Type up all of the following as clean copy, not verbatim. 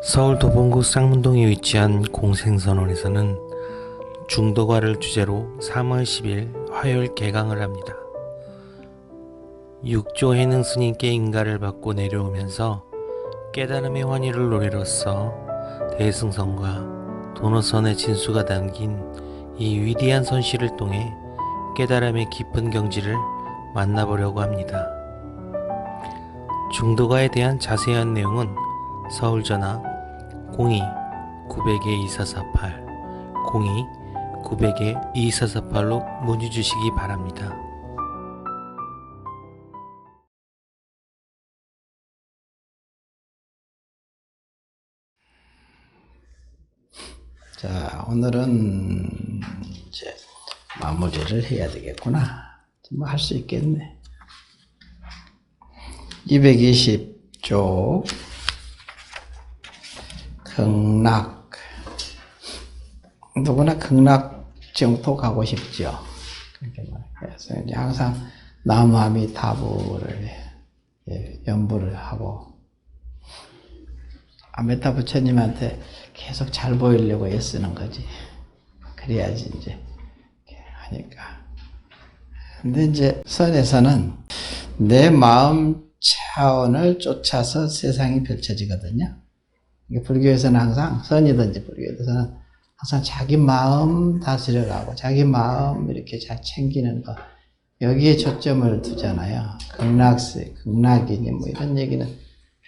서울 도봉구 쌍문동에 위치한 공생선원에서는 중도가를 주제로 3월 10일 화요일 개강을 합니다. 육조 해능 스님께 인가를 받고 내려오면서 깨달음의 환희를 노래로써 대승선과 도노선의 진수가 담긴 이 위대한 선시를 통해 깨달음의 깊은 경지를 만나보려고 합니다. 중도가에 대한 자세한 내용은 서울전화 02-900-2448 02-900-2448로 문의 주시기 바랍니다. 자, 오늘은 이제 마무리를 해야 되겠구나. 뭐 할 수 있겠네. 220쪽 극락. 누구나 극락 정토 가고 싶죠. 그래서 이제 항상 나무아미타불을 연부를 하고 아미타 부처님한테 계속 잘 보이려고 애쓰는 거지. 그래야지 이제 하니까. 근데 이제 선에서는 내 마음 차원을 쫓아서 세상이 펼쳐지거든요. 불교에서는 항상, 선이든지 불교에서는 항상 자기 마음 다스려가고 자기 마음 이렇게 잘 챙기는 거, 여기에 초점을 두잖아요. 극락이니 뭐 이런 얘기는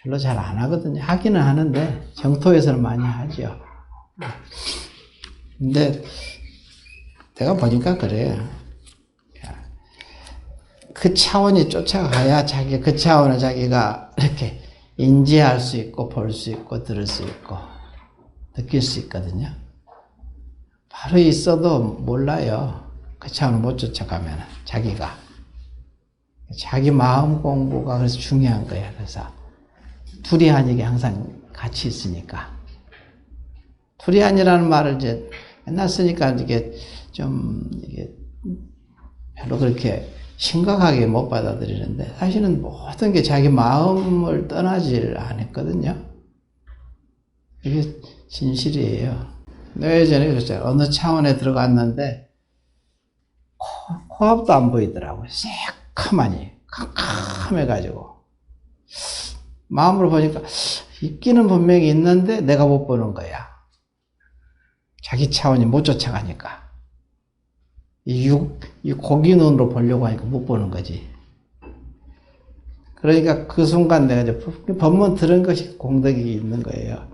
별로 잘 안 하거든요. 하기는 하는데 정토에서는 많이 하죠. 근데 내가 보니까 그래요. 그 차원이 쫓아가야 그 차원을 자기가 이렇게 인지할 수 있고 볼 수 있고 들을 수 있고 느낄 수 있거든요. 바로 있어도 몰라요. 그 차원을 못 쫓아가면 자기가. 자기 마음 공부가 그래서 중요한 거예요. 그래서 투리한이 항상 같이 있으니까. 투리한이라는 말을 이제 맨날 쓰니까 이게 별로 그렇게 심각하게 못 받아들이는데 사실은 모든 게 자기 마음을 떠나질 않았거든요. 이게 진실이에요. 내가 예전에 그랬잖아요. 어느 차원에 들어갔는데 코앞도 안 보이더라고요. 새카만이 캄캄해가지고 마음으로 보니까 있기는 분명히 있는데 내가 못 보는 거야. 자기 차원이 못 쫓아가니까. 이 고기 눈으로 보려고 하니까 못 보는 거지. 그러니까 그 순간 내가 이제 법문 들은 것이 공덕이 있는 거예요.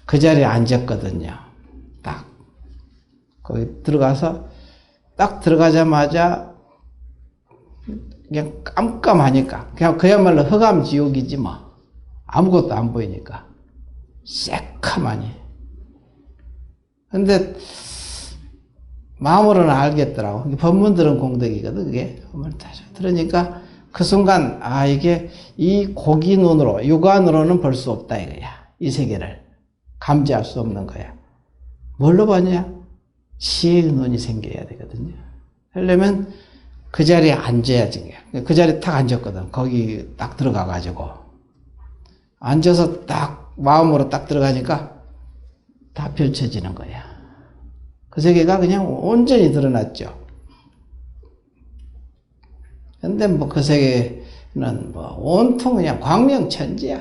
그 자리에 앉았거든요. 딱. 거기 들어가서 딱 들어가자마자 그냥 깜깜하니까. 그냥 그야말로 흑암 지옥이지 뭐. 아무것도 안 보이니까. 새카마니. 근데 마음으로는 알겠더라고. 법문 들은 공덕이거든, 그게. 들으니까 그 순간, 이게 이 고기 눈으로, 육안으로는 볼 수 없다, 이거야. 이 세계를. 감지할 수 없는 거야. 뭘로 보냐? 지혜의 눈이 생겨야 되거든요. 그러려면 그 자리에 앉아야지. 그 자리에 딱 앉았거든. 거기 딱 들어가가지고. 앉아서 딱, 마음으로 딱 들어가니까 다 펼쳐지는 거야. 그 세계가 그냥 온전히 드러났죠. 근데 뭐 그 세계는 뭐 온통 그냥 광명천지야.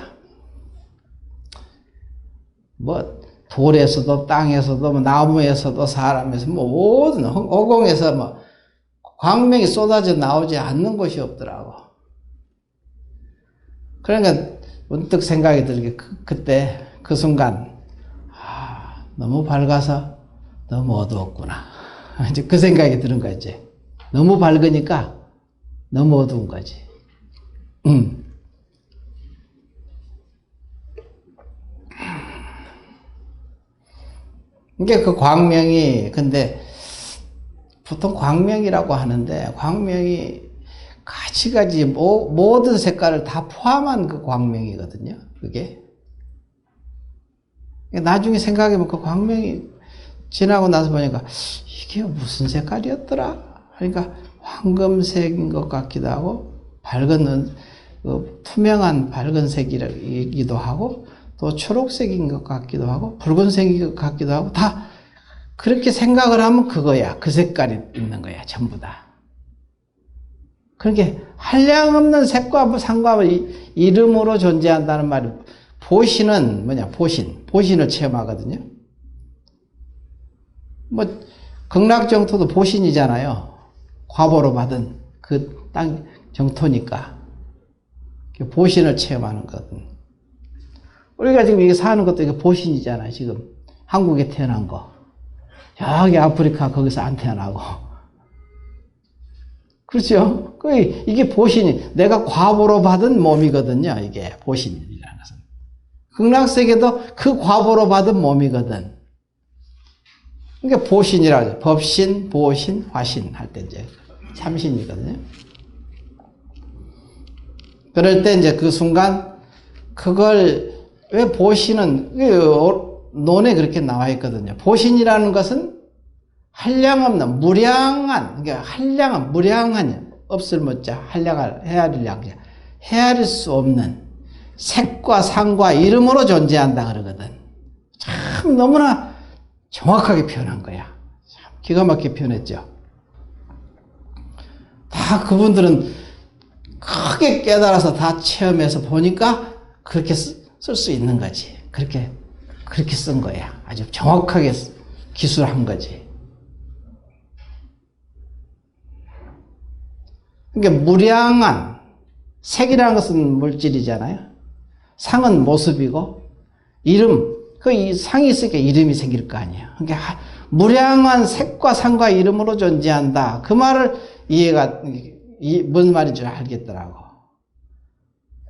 뭐 돌에서도 땅에서도 뭐 나무에서도 사람에서 뭐 모든 허공에서 뭐 광명이 쏟아져 나오지 않는 곳이 없더라고. 그러니까 문득 생각이 들게 그때 그 순간 너무 밝아서 너무 어두웠구나. 이제 그 생각이 드는 거지. 너무 밝으니까 너무 어두운 거지. 이게 그 광명이, 근데 보통 광명이라고 하는데, 광명이 가지가지 모든 색깔을 다 포함한 그 광명이거든요. 그게. 나중에 생각해보면 그 광명이 지나고 나서 보니까 이게 무슨 색깔이었더라? 그러니까 황금색인 것 같기도 하고 밝은 투명한 밝은 색이기도 하고 또 초록색인 것 같기도 하고 붉은색인 것 같기도 하고 다 그렇게 생각을 하면 그거야. 그 색깔이 있는 거야. 전부 다. 그렇게 한량없는 색과 상과 이름으로 존재한다는 말이 보신은 뭐냐? 보신을 체험하거든요. 뭐 극락정토도 보신이잖아요. 과보로 받은 그 땅 정토니까 보신을 체험하는 거거든. 우리가 지금 이게 사는 것도 이게 보신이잖아요. 지금 한국에 태어난 거. 여기 아프리카 거기서 안 태어나고. 그렇죠? 이게 보신이, 내가 과보로 받은 몸이거든요. 이게 보신이라는 것은. 극락세계도 그 과보로 받은 몸이거든. 그러니까 보신이라고 하죠. 법신, 보신, 화신 할 때 이제 참신이거든요. 그럴 때 이제 그 순간 그걸 왜 보신은 논에 그렇게 나와 있거든요. 보신이라는 것은 한량없는 무량한, 그러니까 한량한 무량한 없을 못자 한량할 헤아릴 양자 헤아릴 수 없는 색과 상과 이름으로 존재한다 그러거든. 참 너무나 정확하게 표현한 거야. 참 기가 막히게 표현했죠. 다 그분들은 크게 깨달아서 다 체험해서 보니까 그렇게 쓸 수 있는 거지. 그렇게 쓴 거야. 아주 정확하게 기술한 거지. 그러니까 무량한 색이라는 것은 물질이잖아요. 상은 모습이고 이름, 이 상이 있으니까 이름이 생길 거 아니에요. 그러니까 무량한 색과 상과 이름으로 존재한다. 그 말을 뭔 말인 줄 알겠더라고.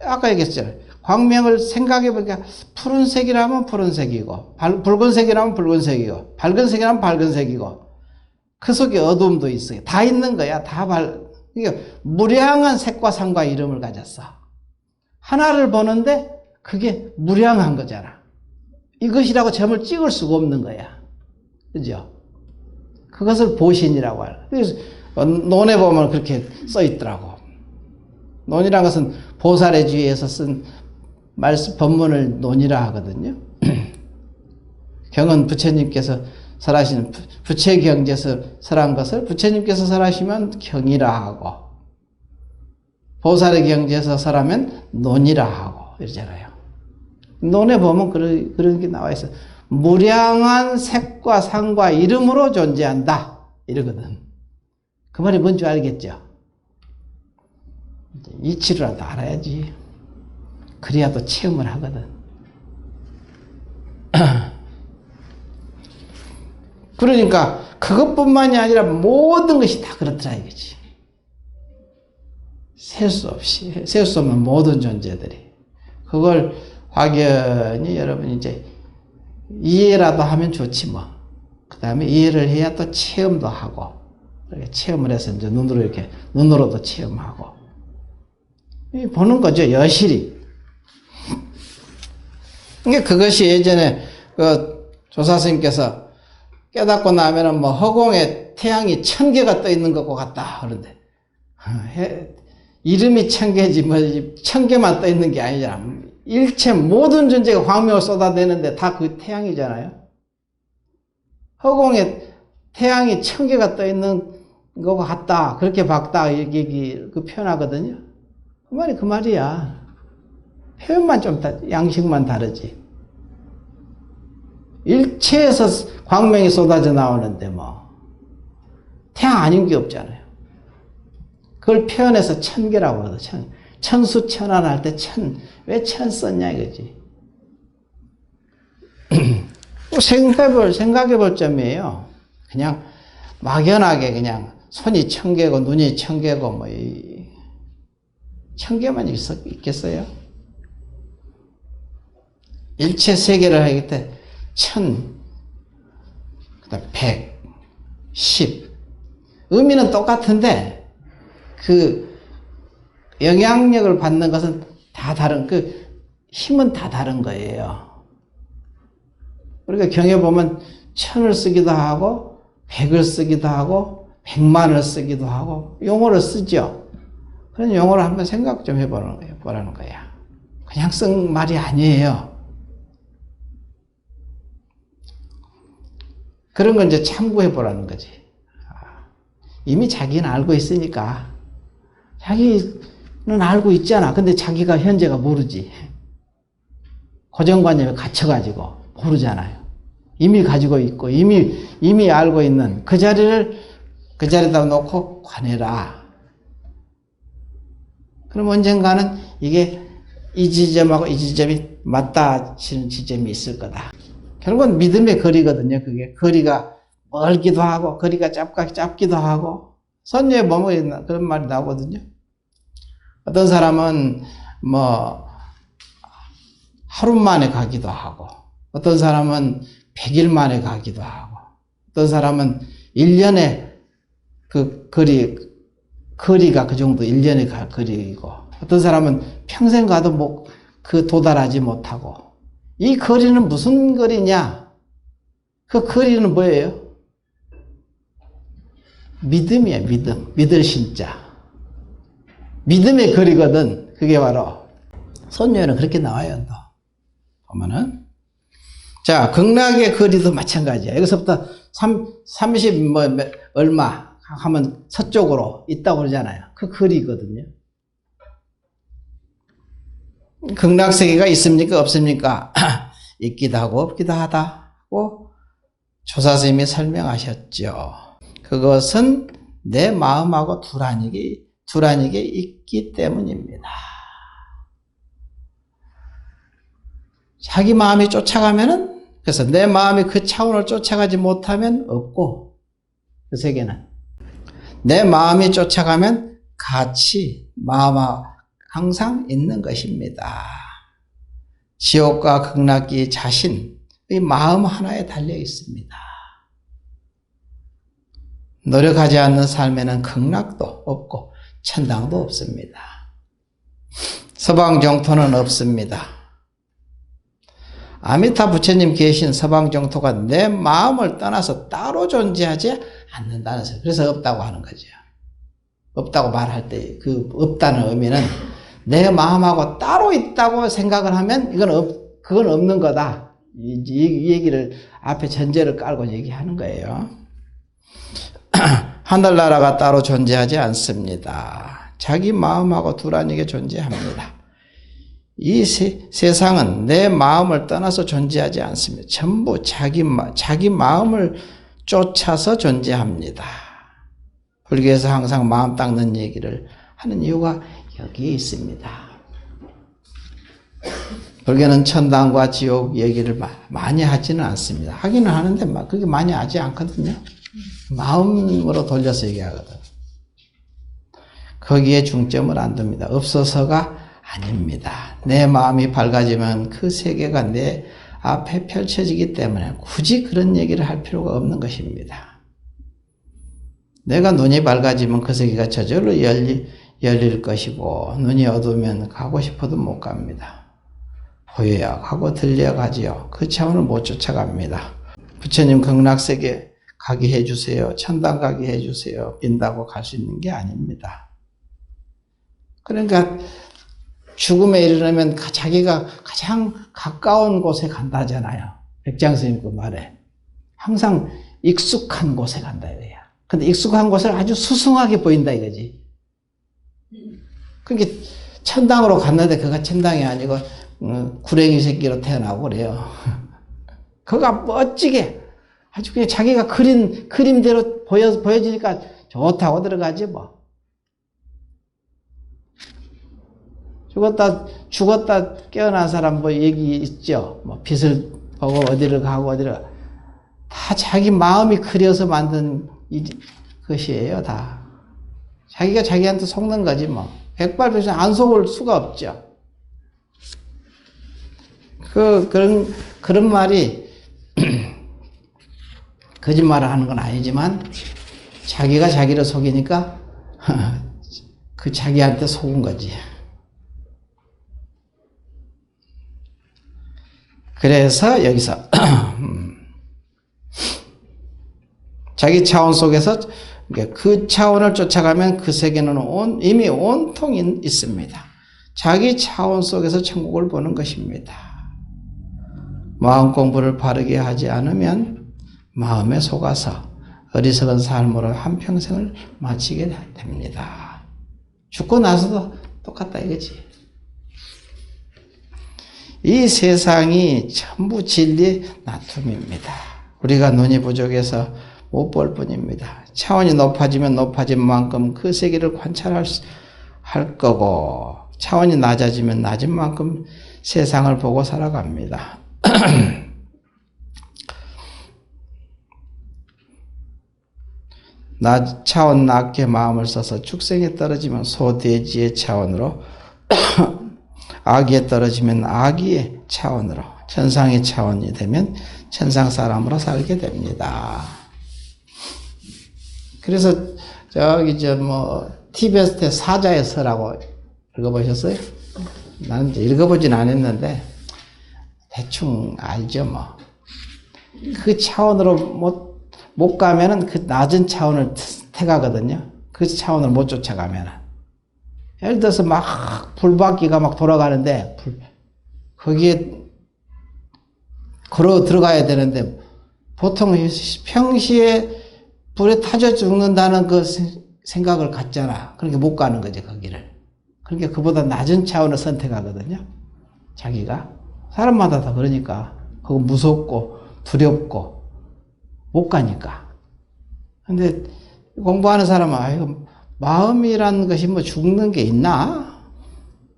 아까 얘기했잖아요. 광명을 생각해보니까 푸른색이라면 푸른색이고 붉은색이라면 붉은색이고 밝은색이라면 밝은색이고 그 속에 어두움도 있어요. 다 있는 거야. 그러니까 무량한 색과 상과 이름을 가졌어. 하나를 보는데 그게 무량한 거잖아. 이것이라고 점을 찍을 수가 없는 거야. 그죠? 그것을 보신이라고 하는. 그래서 논에 보면 그렇게 써 있더라고. 논이란 것은 보살의 주의에서 쓴 법문을 논이라 하거든요. 경은 부처님께서 설하시는 부처경제에서 설한 것을 부처님께서 설하시면 경이라 하고 보살의 경제에서 설하면 논이라 하고 이러잖아요. 논에 보면 그런 게 나와 있어. 무량한 색과 상과 이름으로 존재한다 이러거든. 그 말이 뭔지 알겠죠? 이치라도 알아야지. 그래야 또 체험을 하거든. 그러니까 그것뿐만이 아니라 모든 것이 다 그렇더라 이거지. 셀 수 없는 모든 존재들이. 그걸 확연히 여러분 이제 이해라도 하면 좋지 뭐. 그 다음에 이해를 해야 또 체험도 하고. 이렇게 체험을 해서 이제 눈으로도 체험하고. 보는 거죠, 여실히. 그러니까 그것이 예전에 조사스님께서 깨닫고 나면은 뭐 허공에 태양이 1000개가 떠 있는 것 같다 그런데 이름이 1000개지 뭐 1000개만 떠 있는 게 아니잖아. 일체 모든 존재가 광명을 쏟아내는데 다 그 태양이잖아요. 허공에 태양이 1000개가 떠 있는 것 같다 그렇게 봤다 그 표현하거든요. 그 말이 그 말이야. 표현만 좀 양식만 다르지. 일체에서 광명이 쏟아져 나오는데 뭐 태양 아닌 게 없잖아요. 그걸 표현해서 1000개라고 그러죠. 천수천안 할 때 왜 천 썼냐 이거지. 생각해 볼 점이에요. 그냥 막연하게 그냥 손이 1000개고 눈이 1000개고 뭐 1000개만 있겠어요? 일체 세계를 하기 때 1000, 그다음 100, 10. 의미는 똑같은데 그 영향력을 받는 것은 다 다른, 그 힘은 다 다른 거예요. 우리가 경에 보면 1000을 쓰기도 하고 100을 쓰기도 하고 100만을 쓰기도 하고 용어를 쓰죠. 그런 용어를 한번 생각 좀 해보라는 거야. 그냥 쓴 말이 아니에요. 그런 걸 이제 참고해 보라는 거지. 이미 자기는 알고 있으니까. 자기는 알고 있잖아. 근데 자기가 현재가 모르지. 고정관념에 갇혀가지고 모르잖아요. 이미 가지고 있고 이미 알고 있는 그 자리에다 놓고 관해라. 그럼 언젠가는 이게 이 지점하고 이 지점이 맞닿아지는 지점이 있을 거다. 결국은 믿음의 거리거든요. 그게 거리가 멀기도 하고 거리가 짧기도 하고 선녀에 보면 그런 말이 나오거든요. 어떤 사람은 뭐 하루 만에 가기도 하고 어떤 사람은 100일 만에 가기도 하고 어떤 사람은 1년에 그 거리가 그 정도 1년에 갈 거리이고 어떤 사람은 평생 가도 뭐 그 도달하지 못하고 이 거리는 무슨 거리냐? 그 거리는 뭐예요? 믿음이에요. 믿을 신자. 믿음의 거리거든. 그게 바로 선녀에는 그렇게 나와요. 또 보면은 자 극락의 거리도 마찬가지야. 여기서부터 30 뭐 얼마 하면 서쪽으로 있다고 그러잖아요. 그 거리거든요. 극락세계가 있습니까? 없습니까? 있기도 하고 없기도 하다고 조사스님이 설명하셨죠. 그것은 내 마음하고 두라니게 있기 때문입니다. 자기 마음이 쫓아가면은 그래서 내 마음이 그 차원을 쫓아가지 못하면 없고 그 세계는 내 마음이 쫓아가면 같이 마음하고 항상 있는 것입니다. 지옥과 극락이 자신의 마음 하나에 달려 있습니다. 노력하지 않는 삶에는 극락도 없고 천당도 없습니다. 서방 정토는 없습니다. 아미타 부처님 계신 서방 정토가 내 마음을 떠나서 따로 존재하지 않는다는 소리. 그래서 없다고 하는 거죠. 없다고 말할 때 그 없다는 의미는 내 마음하고 따로 있다고 생각을 하면 그건 없는 거다. 이 얘기를 앞에 전제를 깔고 얘기하는 거예요. 하늘나라가 따로 존재하지 않습니다. 자기 마음하고 두라니게 존재합니다. 이 세상은 내 마음을 떠나서 존재하지 않습니다. 전부 자기 마음을 쫓아서 존재합니다. 불교에서 항상 마음 닦는 얘기를 하는 이유가 여기에 있습니다. 불교는 천당과 지옥 얘기를 많이 하지는 않습니다. 하기는 하는데 그렇게 많이 하지 않거든요. 마음으로 돌려서 얘기하거든. 거기에 중점을 안 둡니다. 없어서가 아닙니다. 내 마음이 밝아지면 그 세계가 내 앞에 펼쳐지기 때문에 굳이 그런 얘기를 할 필요가 없는 것입니다. 내가 눈이 밝아지면 그 세계가 저절로 열릴 것이고 눈이 어두우면 가고 싶어도 못 갑니다. 보여야 가고 들려야 가지요. 그 차원을 못 쫓아갑니다. 부처님 극락세계 가게 해주세요. 천당 가게 해주세요. 빈다고 갈 수 있는 게 아닙니다. 그러니까 죽음에 이르려면 자기가 가장 가까운 곳에 간다 하잖아요. 백장스님 그 말에. 항상 익숙한 곳에 간다 이거야. 근데 익숙한 곳을 아주 수승하게 보인다 이거지. 그게 천당으로 갔는데 그가 천당이 아니고 구랭이 새끼로 태어나고 그래요. 그가 멋지게 아주 그냥 자기가 그린 그림대로 보여지니까 좋다고 들어가지 뭐. 죽었다 깨어난 사람 뭐 얘기 있죠. 뭐 빛을 보고 어디를 가고 다 자기 마음이 그려서 만든 것이에요. 다 자기가 자기한테 속는 거지 뭐. 백발백중 안 속을 수가 없죠. 그런 말이 거짓말을 하는 건 아니지만 자기가 자기를 속이니까 그 자기한테 속은 거지. 그래서 여기서 자기 차원 속에서 그 차원을 쫓아가면 그 세계는 이미 온통 있습니다. 자기 차원 속에서 천국을 보는 것입니다. 마음 공부를 바르게 하지 않으면 마음에 속아서 어리석은 삶으로 한평생을 마치게 됩니다. 죽고 나서도 똑같다 이거지. 이 세상이 전부 진리의 나툼입니다. 우리가 눈이 부족해서 못 볼 뿐입니다. 차원이 높아지면 높아진 만큼 그 세계를 관찰할 거고, 차원이 낮아지면 낮은 만큼 세상을 보고 살아갑니다. 차원 낮게 마음을 써서 축생에 떨어지면 소돼지의 차원으로, 아기에 떨어지면 아기의 차원으로, 천상의 차원이 되면 천상 사람으로 살게 됩니다. 그래서 저기 티베스트의 사자의 서라고 읽어보셨어요? 나는 이제 읽어보진 않았는데 대충 알죠 뭐. 그 차원으로 못 가면은 그 낮은 차원을 택하거든요. 그 차원을 못 쫓아가면은. 예를 들어서 막 불바퀴가 막 돌아가는데 거기에 걸어 들어가야 되는데 보통 평시에 불에 타져 죽는다는 그 생각을 갖잖아. 그러니까 못 가는 거지 거기를. 그러니까 그보다 낮은 차원을 선택하거든요. 자기가. 사람마다 다 그러니까. 그거 무섭고 두렵고 못 가니까. 근데 공부하는 사람은 이거 마음이란 것이 뭐 죽는 게 있나?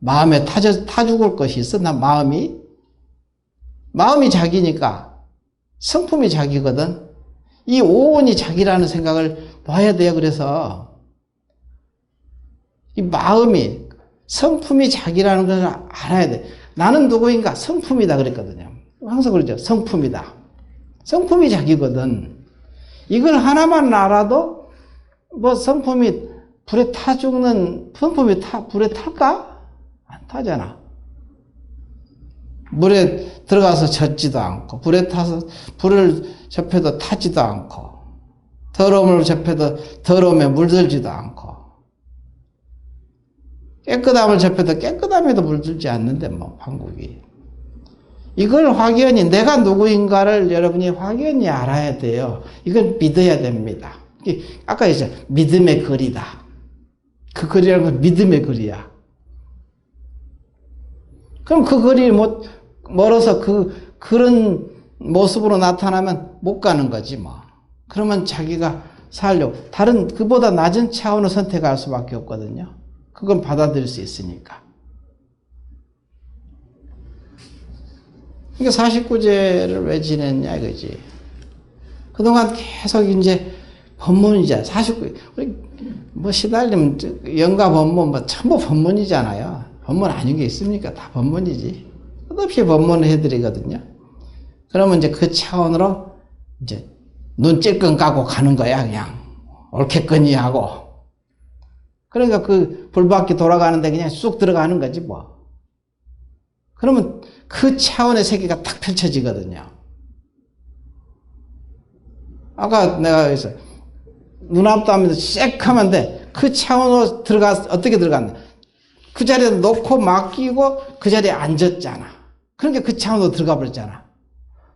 마음에 타 죽을 것이 있어? 나 마음이 자기니까 성품이 자기거든. 이 오온이 자기라는 생각을 봐야 돼요. 그래서 이 마음이 성품이 자기라는 걸 알아야 돼. 나는 누구인가? 성품이다 그랬거든요. 항상 그러죠. 성품이다. 성품이 자기거든. 이걸 하나만 알아도 뭐 성품이 불에 타 죽는 성품이 불에 탈까? 안 타잖아. 물에 들어가서 젖지도 않고, 불에 타서 불을 접해도 타지도 않고, 더러움을 접해도 더러움에 물들지도 않고, 깨끗함을 접해도 깨끗함에도 물들지 않는데 뭐 한국이. 이걸 확연히 내가 누구인가를 여러분이 확연히 알아야 돼요. 이걸 믿어야 됩니다. 아까 했죠. 믿음의 거리다. 그 거리라는 건 믿음의 거리야. 그럼 그 거리 멀어서 그런 모습으로 나타나면 못 가는 거지 뭐. 그러면 자기가 살려고 그보다 낮은 차원을 선택할 수밖에 없거든요. 그건 받아들일 수 있으니까. 그러니까 49제를 왜 지냈냐 이거지. 그동안 계속 이제 법문이자 49, 뭐 시달리면 영가 법문 뭐 전부 법문이잖아요. 법문 아닌 게 있습니까? 다 법문이지. 끝없이 법문을 해드리거든요. 그러면 이제 그 차원으로 이제 눈 찔끔 까고 가는 거야, 그냥. 옳겠거니 하고. 그러니까 그 불바퀴 돌아가는데 그냥 쑥 들어가는 거지, 뭐. 그러면 그 차원의 세계가 딱 펼쳐지거든요. 아까 내가 여기서 눈앞도 하면서 씩 하면 돼. 그 차원으로 어떻게 들어갔나? 그 자리에 놓고 맡기고 그 자리에 앉았잖아. 그러니까 그 차원으로 들어가 버렸잖아.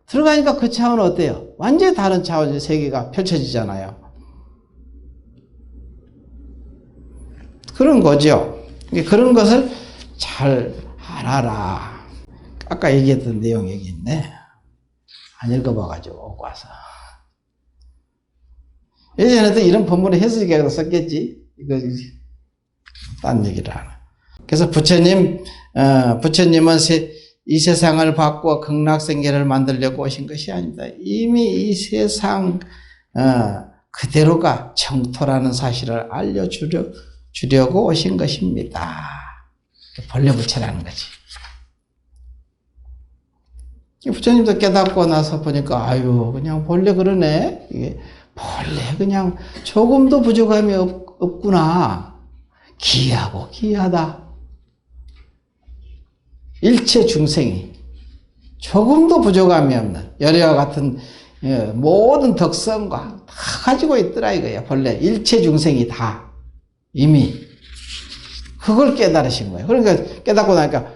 들어가니까 그 차원은 어때요? 완전히 다른 차원의 세계가 펼쳐지잖아요. 그런 거죠. 그런 것을 잘 알아라. 아까 얘기했던 내용 여기 있네. 안 읽어봐가지고 오고 와서. 예전에도 이런 본문의 해석에도 썼겠지. 이거 딴 얘기를 하나. 그래서 부처님은 이 세상을 바꾸어 극락생계를 만들려고 오신 것이 아닙니다. 이미 이 세상 그대로가 정토라는 사실을 알려주려고 오신 것입니다. 벌레부처라는 거지. 부처님도 깨닫고 나서 보니까 그냥 본래 그러네. 이게 본래 그냥 조금도 부족함이 없구나. 기하고 기하다. 일체 중생이 조금도 부족함이 없는 열애와 같은 모든 덕성과 다 가지고 있더라 이거야. 본래 일체 중생이 다 이미 그걸 깨달으신 거예요. 그러니까 깨닫고 나니까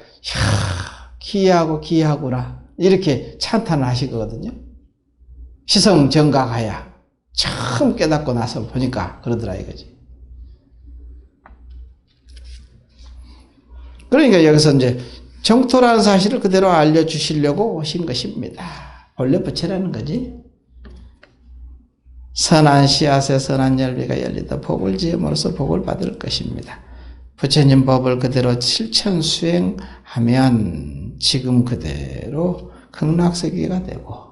기하고 기하구나 이렇게 찬탄을 하시거든요. 시성정각하야 처음 깨닫고 나서 보니까 그러더라 이거지. 그러니까 여기서 이제 정토라는 사실을 그대로 알려주시려고 오신 것입니다. 본래 부처라는 거지. 선한 씨앗에 선한 열매가 열리다 복을 지음으로써 복을 받을 것입니다. 부처님 법을 그대로 실천 수행하면 지금 그대로 극락세계가 되고,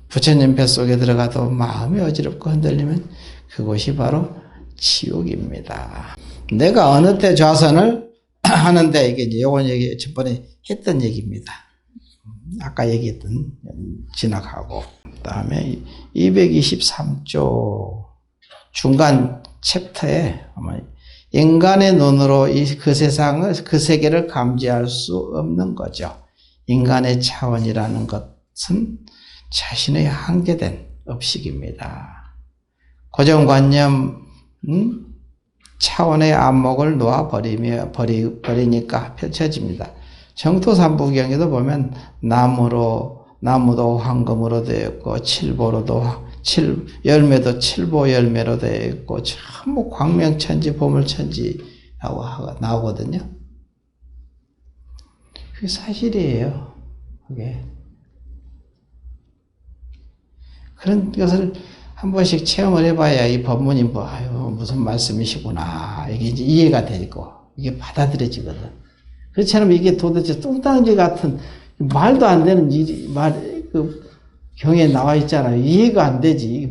부처님 뱃속에 들어가도 마음이 어지럽고 흔들리면 그곳이 바로 지옥입니다. 내가 어느 때 좌선을 하는데, 이게 이제 요건 얘기 저번에 했던 얘기입니다. 아까 얘기했던 진학하고, 그 다음에 223조 중간 챕터에 인간의 눈으로 그 세상을, 그 세계를 감지할 수 없는 거죠. 인간의 차원이라는 것은 자신의 한계된 업식입니다. 고정관념 차원의 안목을 놓아버리니까 펼쳐집니다. 정토삼부경에도 보면 나무도 황금으로 되어 있고, 열매도 칠보 열매로 되어 있고, 전부 광명천지 보물천지라고 나오거든요. 그게 사실이에요. 그게. 그런 것을 한 번씩 체험을 해봐야 이 법문이 무슨 말씀이시구나, 이게 이제 이해가 되고, 이게 받아들여지거든. 그렇지 않으면 이게 도대체 뚱딴지 같은 말도 안 되는 경에 나와 있잖아요. 이해가 안 되지.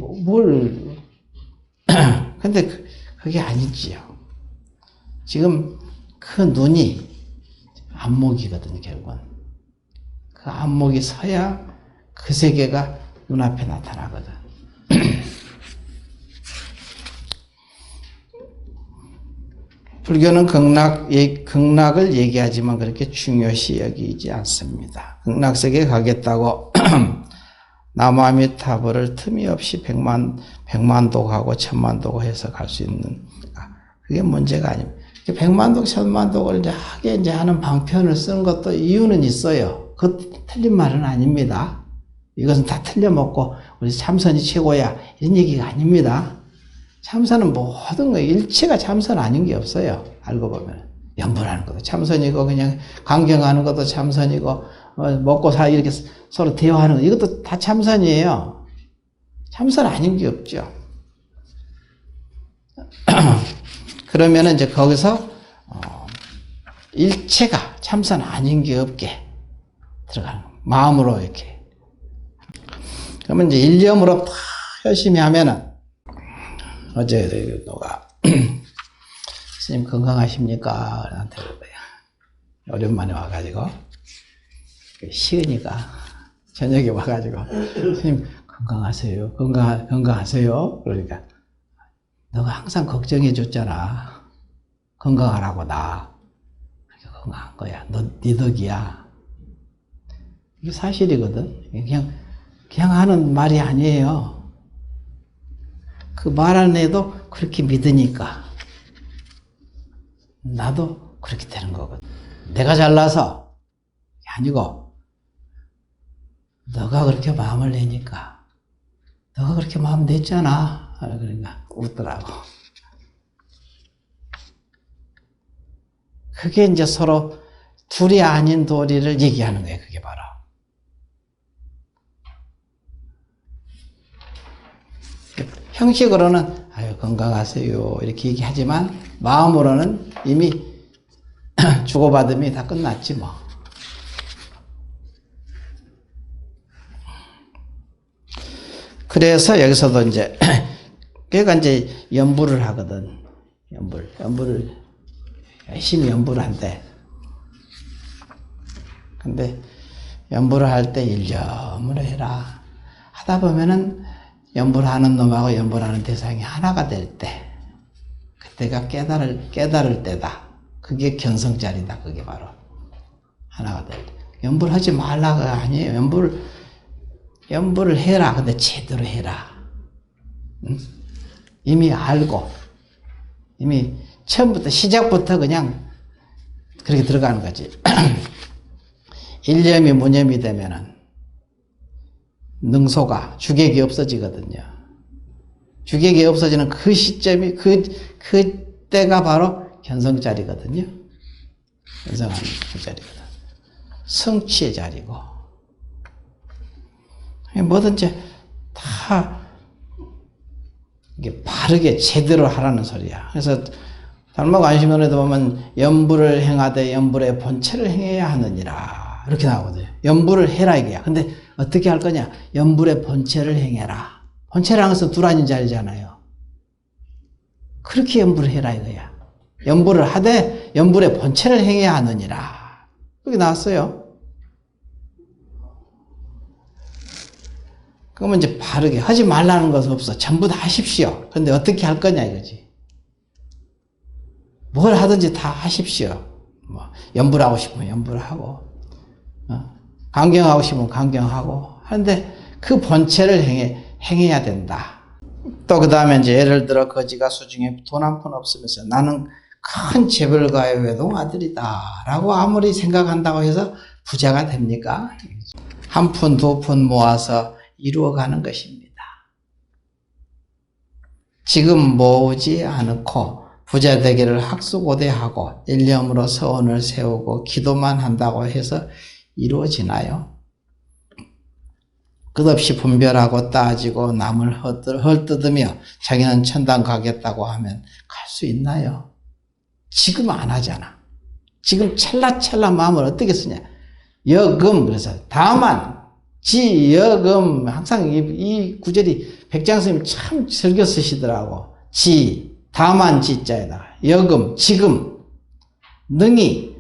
근데 그게 아니지요. 지금 그 눈이 안목이거든요, 결국은. 그 안목이 서야 그 세계가 눈앞에 나타나거든. 불교는 극락을 얘기하지만 그렇게 중요시 여기지 않습니다. 극락세계에 가겠다고 나무아미타불을 틈이 없이 백만독하고 천만독 해서 갈 수 있는, 그게 문제가 아닙니다. 백만독, 천만독을 이제 하는 방편을 쓰는 것도 이유는 있어요. 그 틀린 말은 아닙니다. 이것은 다 틀려먹고 우리 참선이 최고야, 이런 얘기가 아닙니다. 참선은 모든 거, 일체가 참선 아닌 게 없어요. 알고 보면. 연불하는 것도 참선이고, 그냥 강경하는 것도 참선이고, 먹고 이렇게 서로 대화하는 거, 이것도 다 참선이에요. 참선 아닌 게 없죠. 그러면은 이제 거기서, 일체가 참선 아닌 게 없게 들어가는 거. 마음으로 이렇게. 그러면 이제 일념으로 다 열심히 하면은, 어제 누가 스님 건강하십니까? 나한테 그래요. 오랜만에 와가지고 시은이가 저녁에 와가지고 스님 건강하세요? 건강하세요? 그러니까 너가 항상 걱정해 줬잖아. 건강하라고 나. 건강한 거야. 네 덕이야. 이게 사실이거든. 그냥 하는 말이 아니에요. 그 말 안에도 그렇게 믿으니까 나도 그렇게 되는 거거든. 내가 잘나서 아니고 너가 그렇게 마음을 내니까, 너가 그렇게 마음 냈잖아. 그러니까 웃더라고. 그게 이제 서로 둘이 아닌 도리를 얘기하는 거예요. 그게 바로. 형식으로는 아유 건강하세요 이렇게 얘기하지만 마음으로는 이미 주고받음이 다 끝났지 뭐. 그래서 여기서도 이제 그러니까 이제 연불을 하거든. 연불을 열심히 연불을 한대. 근데 연불을 할 때 일념으로 해라. 하다 보면은 연불하는 놈하고 연불하는 대상이 하나가 될 때, 그때가 깨달을 때다. 그게 견성자리다. 그게 바로 하나가 될 때. 연불하지 말라가 아니에요. 연불을 해라. 근데 제대로 해라. 응? 이미 알고, 이미 처음부터 시작부터 그냥 그렇게 들어가는 거지. 일념이 무념이 되면은 능소가 주객이 없어지거든요. 주객이 없어지는 그 시점이 그때가 바로 견성자리거든요. 견성하는 그 자리거든. 성취의 자리고 뭐든지 다 이게 바르게 제대로 하라는 소리야. 그래서 달마관심론에도 보면 연부를 행하되 연불의 본체를 행해야 하느니라 이렇게 나오거든요. 연부를 해라 이게야. 근데 어떻게 할 거냐? 연불의 본체를 행해라. 본체라는 것은 두라닌 자리잖아요. 그렇게 연부를 해라 이거야. 연부를 하되 연불의 본체를 행해야 하느니라. 그렇게 나왔어요. 그러면 이제 바르게 하지 말라는 것은 없어. 전부 다 하십시오. 근데 어떻게 할 거냐 이거지. 뭘 하든지 다 하십시오. 뭐 연불하고 싶으면 연불하고, 강경하고 싶으면 강경하고 하는데 그 본체를 행해야 된다. 또 그 다음에 이제 예를 들어 거지가 수중에 돈 한 푼 없으면서 나는 큰 재벌가의 외동 아들이다 라고 아무리 생각한다고 해서 부자가 됩니까? 한 푼, 두 푼 모아서 이루어가는 것입니다. 지금 모으지 않고 부자 되기를 학수고대하고 일념으로 서원을 세우고 기도만 한다고 해서 이루어지나요? 끝없이 분별하고 따지고 남을 헐뜯으며 자기는 천당 가겠다고 하면 갈 수 있나요? 지금 안 하잖아. 지금 찰나찰나 마음을 어떻게 쓰냐? 여금, 그래서 다만 지, 여금, 항상 이 구절이 백장스님이 참 즐겨 쓰시더라고. 지, 다만 지자에다가 여금, 지금, 능히,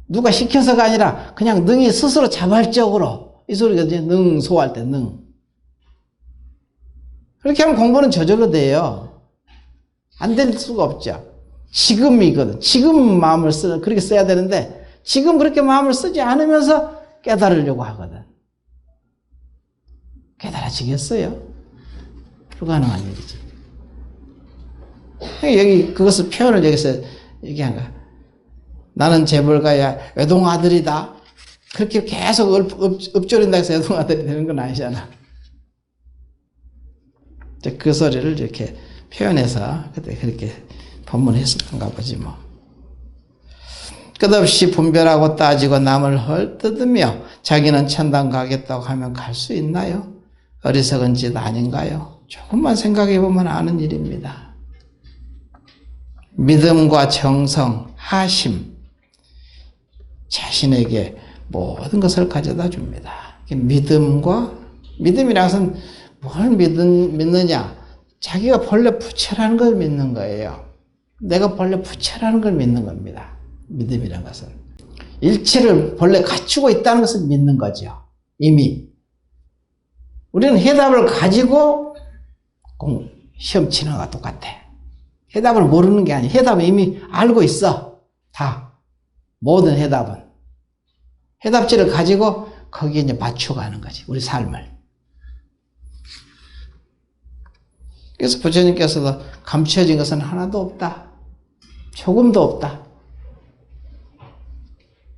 누가 시켜서가 아니라 그냥 능히 스스로 자발적으로, 이 소리가 이제 능소할 때 능. 그렇게 하면 공부는 저절로 돼요. 안 될 수가 없죠. 지금이거든. 지금 마음을 그렇게 써야 되는데 지금 그렇게 마음을 쓰지 않으면서 깨달으려고 하거든. 깨달아지겠어요? 불가능한 일이지. 여기 그것을 표현을 여기서 얘기한 거야. 나는 재벌가야 외동 아들이다. 그렇게 계속 읊조린다 해서 외동 아들이 되는 건 아니잖아. 그 소리를 이렇게 표현해서 그때 그렇게 법문했었던가 보지 뭐. 끝없이 분별하고 따지고 남을 헐뜯으며 자기는 천당 가겠다고 하면 갈 수 있나요? 어리석은 짓 아닌가요? 조금만 생각해 보면 아는 일입니다. 믿음과 정성, 하심, 자신에게 모든 것을 가져다 줍니다. 믿음이라는 것은 뭘 믿느냐? 자기가 본래 부처라는 걸 믿는 거예요. 내가 본래 부처라는 걸 믿는 겁니다. 믿음이라는 것은. 일체를 본래 갖추고 있다는 것을 믿는 거죠. 이미. 우리는 해답을 가지고 시험 치는 것과 똑같아. 해답을 모르는 게 아니야. 해답은 이미 알고 있어. 다. 모든 해답은. 해답지를 가지고 거기에 이제 맞춰가는 거지. 우리 삶을. 그래서 부처님께서도 감춰진 것은 하나도 없다. 조금도 없다.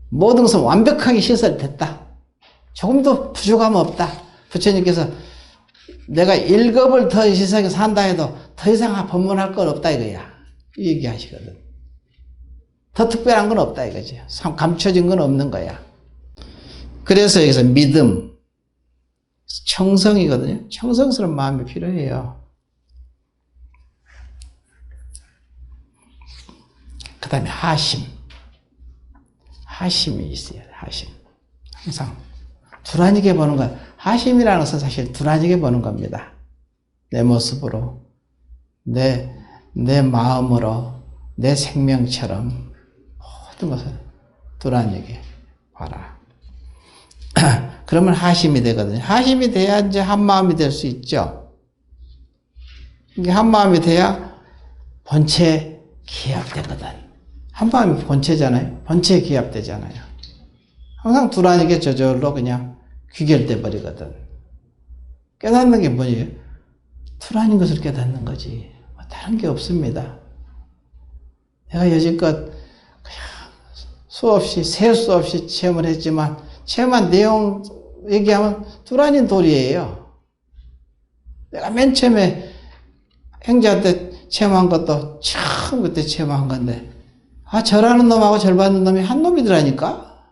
모든 것은 완벽하게 시설됐다. 조금도 부족함 없다. 부처님께서 내가 1급을 더 세상에 산다 해도 더 이상 법문할 건 없다 이거야. 이 얘기하시거든. 더 특별한 건 없다 이거지. 감춰진 건 없는 거야. 그래서 여기서 믿음, 청성이거든요. 청성스러운 마음이 필요해요. 그 다음에 하심이 있어요. 하심. 항상 두라니게 보는 것. 하심이라는 것은 사실 두라니게 보는 겁니다. 내 모습으로, 내 마음으로, 내 생명처럼 모든 것을 두라니게 봐라. 그러면 하심이 되거든요. 하심이 돼야 이제 한마음이 될 수 있죠. 이게 한마음이 돼야 본체 기합되거든. 한마음이 본체잖아요. 본체에 기합되잖아요. 항상 두라니게 저절로 그냥 귀결돼 버리거든. 깨닫는 게 뭐예요? 두라닌 것을 깨닫는 거지. 다른 게 없습니다. 내가 여지껏 수없이 셀 수 없이 체험을 했지만 체험한 내용은 얘기하면 두란인 돌이에요. 내가 맨 처음에 행자 때 체험한 것도 처음 그때 체험한 건데, 절하는 놈하고 절 받는 놈이 한 놈이더라니까?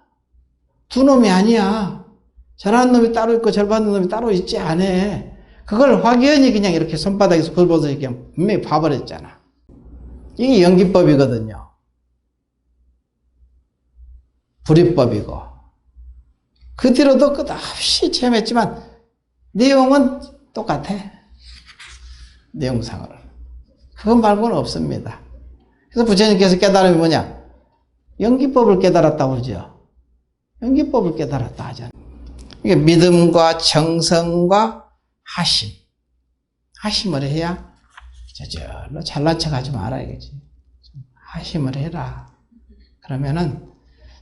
두 놈이 아니야. 절하는 놈이 따로 있고 절 받는 놈이 따로 있지 않아. 그걸 확연히 그냥 이렇게 손바닥에서 긁어서 이렇게 분명히 봐버렸잖아. 이게 연기법이거든요. 불이법이고. 그 뒤로도 끝없이 체험했지만 내용은 똑같아. 내용상으로는. 그것 말고는 없습니다. 그래서 부처님께서 깨달음이 뭐냐? 연기법을 깨달았다고 그러죠. 연기법을 깨달았다 하잖아요. 이게 믿음과 정성과 하심. 하심을 해야 저절로 잘난 척 하지 말아야겠지. 하심을 해라. 그러면은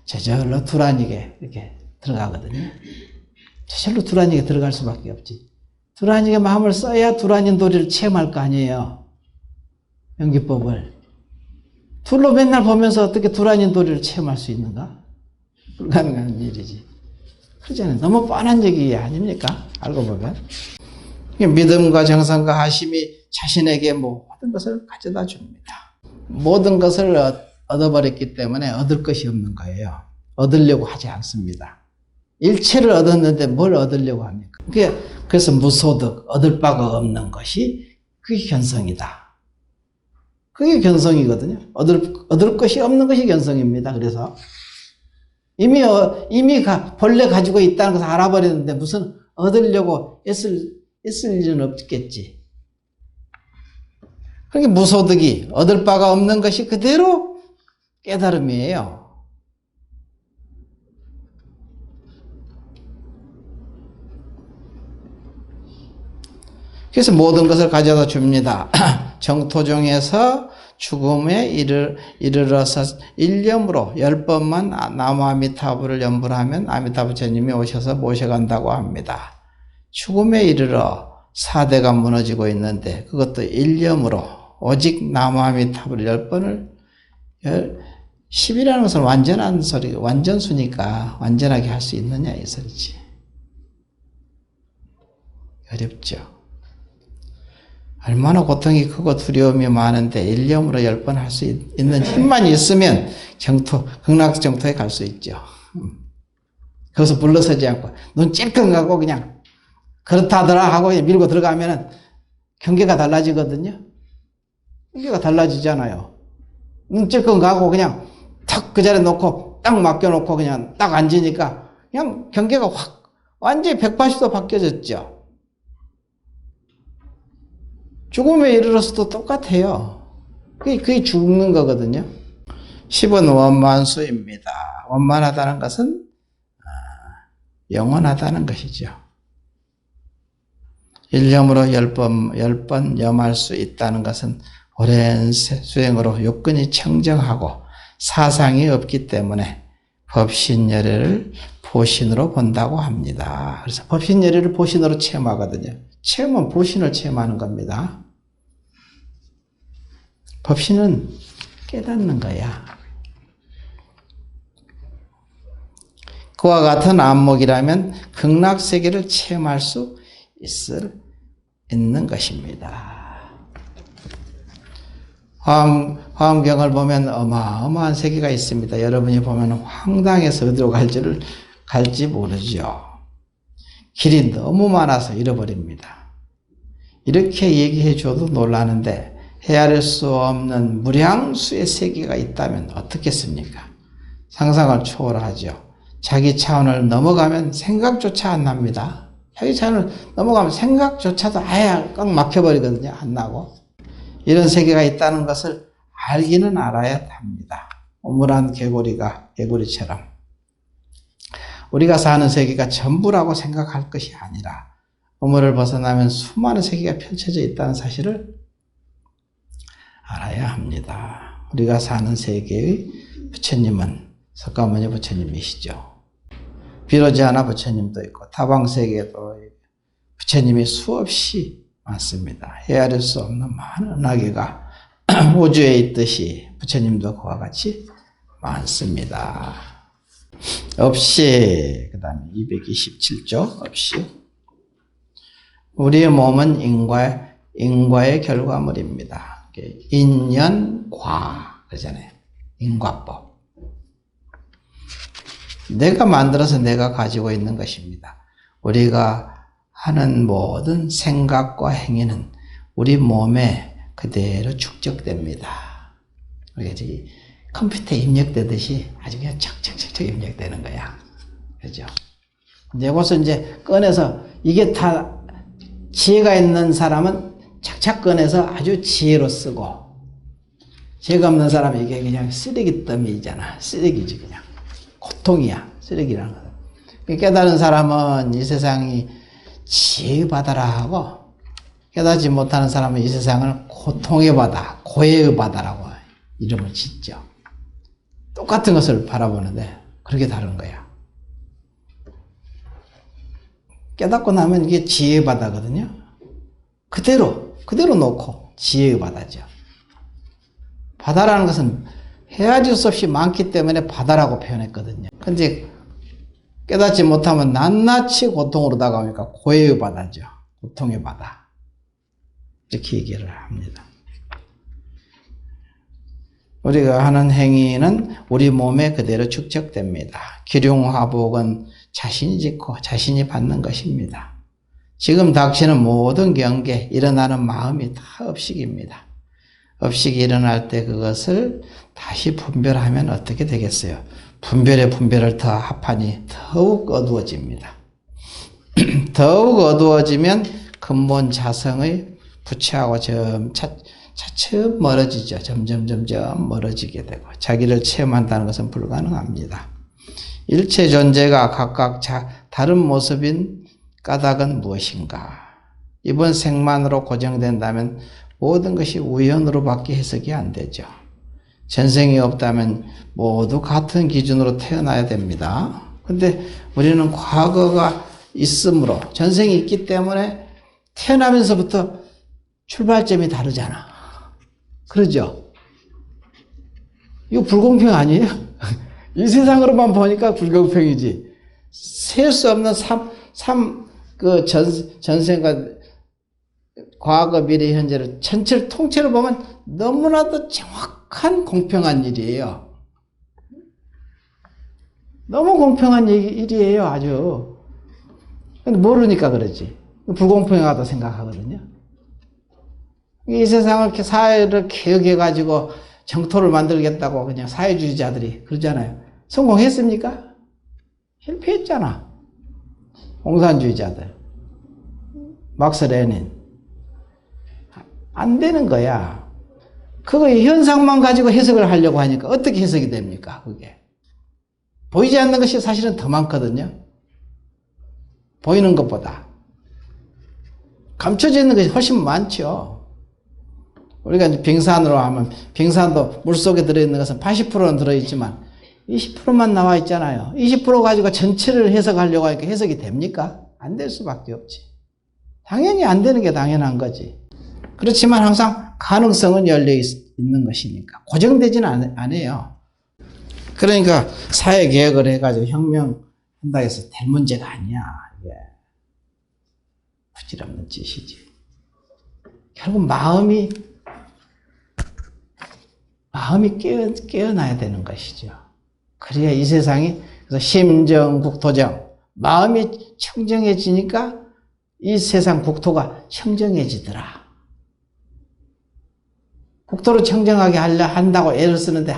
저절로 두란이게 이렇게 들어가거든요. 저절로 두란이게 들어갈 수밖에 없지. 두란이게 마음을 써야 두란인 도리를 체험할 거 아니에요. 연기법을. 둘로 맨날 보면서 어떻게 두란인 도리를 체험할 수 있는가? 불가능한 일이지. 그렇잖아요. 너무 뻔한 얘기 아닙니까? 알고 보면. 믿음과 정성과 하심이 자신에게 모든 것을 가져다 줍니다. 모든 것을 얻어버렸기 때문에 얻을 것이 없는 거예요. 얻으려고 하지 않습니다. 일체를 얻었는데 뭘 얻으려고 합니까? 그래서 무소득, 얻을 바가 없는 것이 그게 견성이다. 그게 견성이거든요. 얻을 것이 없는 것이 견성입니다. 그래서 이미 본래 가지고 있다는 것을 알아버렸는데 무슨 얻으려고 애쓸 일은 없겠지. 그러니까 무소득이 얻을 바가 없는 것이 그대로 깨달음이에요. 그래서 모든 것을 가져다 줍니다. 정토종에서 죽음에 이르러서 일념으로 10번만 나무 아미타불을 연불 하면 아미타 부처님이 오셔서 모셔간다고 합니다. 죽음에 이르러 4대가 무너지고 있는데 그것도 일념으로 오직 나무 아미타불 10번을 10이라는 것은 완전한 소리, 완전수니까 완전하게 할 수 있느냐 이 소리지. 어렵죠. 얼마나 고통이 크고 두려움이 많은데 일념으로 10번 할 수 있는 힘만 있으면 극락정토에 갈 수 있죠. 거기서 물러서지 않고 눈 찔끔 가고 그냥 그렇다더라 하고 밀고 들어가면은 경계가 달라지거든요. 경계가 달라지잖아요. 눈 찔끔 가고 그냥 탁 그 자리에 놓고 딱 맡겨놓고 그냥 딱 앉으니까 그냥 경계가 확 완전히 180도 바뀌어졌죠. 죽음에 이르러서도 똑같아요. 그게 죽는 거거든요. 10은 원만수입니다. 원만하다는 것은 영원하다는 것이죠. 일념으로 10번 염할 수 있다는 것은 오랜 수행으로 육근이 청정하고 사상이 없기 때문에 법신열애를 보신으로 본다고 합니다. 그래서 법신열애를 보신으로 체험하거든요. 체험은 보신을 체험하는 겁니다. 법신은 깨닫는 거야. 그와 같은 안목이라면 극락세계를 체험할 수 있는 것입니다. 화엄경을 보면 어마어마한 세계가 있습니다. 여러분이 보면 황당해서 어디로 갈지 모르죠. 길이 너무 많아서 잃어버립니다. 이렇게 얘기해 줘도 놀라는데 헤아릴 수 없는 무량수의 세계가 있다면 어떻겠습니까? 상상을 초월하죠. 자기 차원을 넘어가면 생각조차 안 납니다. 자기 차원을 넘어가면 생각조차도 아예 꽉 막혀버리거든요. 안 나고. 이런 세계가 있다는 것을 알기는 알아야 합니다. 오물한 개구리처럼. 우리가 사는 세계가 전부라고 생각할 것이 아니라 우물을 벗어나면 수많은 세계가 펼쳐져 있다는 사실을 알아야 합니다. 우리가 사는 세계의 부처님은 석가모니 부처님이시죠. 비로자나 부처님도 있고 다방세계도 부처님이 수없이 많습니다. 헤아릴 수 없는 많은 은하계가 우주에 있듯이 부처님도 그와 같이 많습니다. 없이, 그 다음에 227조, 없이. 우리의 몸은 인과의 결과물입니다. 인연과, 그러잖아요. 인과법. 내가 만들어서 내가 가지고 있는 것입니다. 우리가 하는 모든 생각과 행위는 우리 몸에 그대로 축적됩니다. 우리가 저기 컴퓨터에 입력되듯이 아주 그냥 척척척척 입력되는 거야. 그죠? 여기서 이제 꺼내서 이게 다 지혜가 있는 사람은 착착 꺼내서 아주 지혜로 쓰고, 지혜가 없는 사람은 이게 그냥 쓰레기 더미잖아. 쓰레기지 그냥. 고통이야. 쓰레기라는 거. 깨달은 사람은 이 세상이 지혜의 바다라 하고, 깨닫지 못하는 사람은 이 세상을 고통의 바다, 고해의 바다라고 이름을 짓죠. 똑같은 것을 바라보는데 그렇게 다른 거야. 깨닫고 나면 이게 지혜의 바다거든요. 그대로 놓고 지혜의 바다죠. 바다라는 것은 헤아릴 수 없이 많기 때문에 바다라고 표현했거든요. 근데 깨닫지 못하면 낱낱이 고통으로 다가오니까 고해의 바다죠. 고통의 바다. 이렇게 얘기를 합니다. 우리가 하는 행위는 우리 몸에 그대로 축적됩니다. 기륭화복은 자신이 짓고 자신이 받는 것입니다. 지금 닥치는 모든 경계, 일어나는 마음이 다 업식입니다. 업식이 일어날 때 그것을 다시 분별하면 어떻게 되겠어요? 분별에 분별을 더 합하니 더욱 어두워집니다. 더욱 어두워지면 근본 자성의 부처하고 차츰 멀어지죠. 점점 멀어지게 되고 자기를 체험한다는 것은 불가능합니다. 일체 존재가 각각 다른 모습인 까닭은 무엇인가? 이번 생만으로 고정된다면 모든 것이 우연으로밖에 해석이 안 되죠. 전생이 없다면 모두 같은 기준으로 태어나야 됩니다. 근데 우리는 과거가 있으므로, 전생이 있기 때문에 태어나면서부터 출발점이 다르잖아. 그러죠? 이거 불공평 아니에요? 이 세상으로만 보니까 불공평이지. 셀 수 없는 전생과 과거, 미래, 현재를 전체를 통째로 보면 너무나도 정확한 공평한 일이에요. 너무 공평한 일이에요, 아주. 근데 모르니까 그러지. 불공평하다고 생각하거든요. 이 세상을 이렇게 사회를 개혁해가지고 정토를 만들겠다고 그냥 사회주의자들이 그러잖아요. 성공했습니까? 실패했잖아. 공산주의자들. 막스 레닌. 안 되는 거야. 그거 현상만 가지고 해석을 하려고 하니까 어떻게 해석이 됩니까? 그게. 보이지 않는 것이 사실은 더 많거든요. 보이는 것보다. 감춰져 있는 것이 훨씬 많죠. 우리가 이제 빙산으로 하면, 빙산도 물속에 들어있는 것은 80%는 들어있지만 20%만 나와 있잖아요. 20% 가지고 전체를 해석하려고 하니까 해석이 됩니까? 안 될 수밖에 없지. 당연히 안 되는 게 당연한 거지. 그렇지만 항상 가능성은 열려 있는 것이니까 고정되지는 않아요. 그러니까 사회개혁을 해가지고 혁명한다 해서 될 문제가 아니야. 이게 부질없는 짓이지. 결국 마음이 깨어나야 되는 것이죠. 그래야 이 세상이, 그래서 심정, 국토정, 마음이 청정해지니까 이 세상 국토가 청정해지더라. 국토를 청정하게 한다고 애를 쓰는데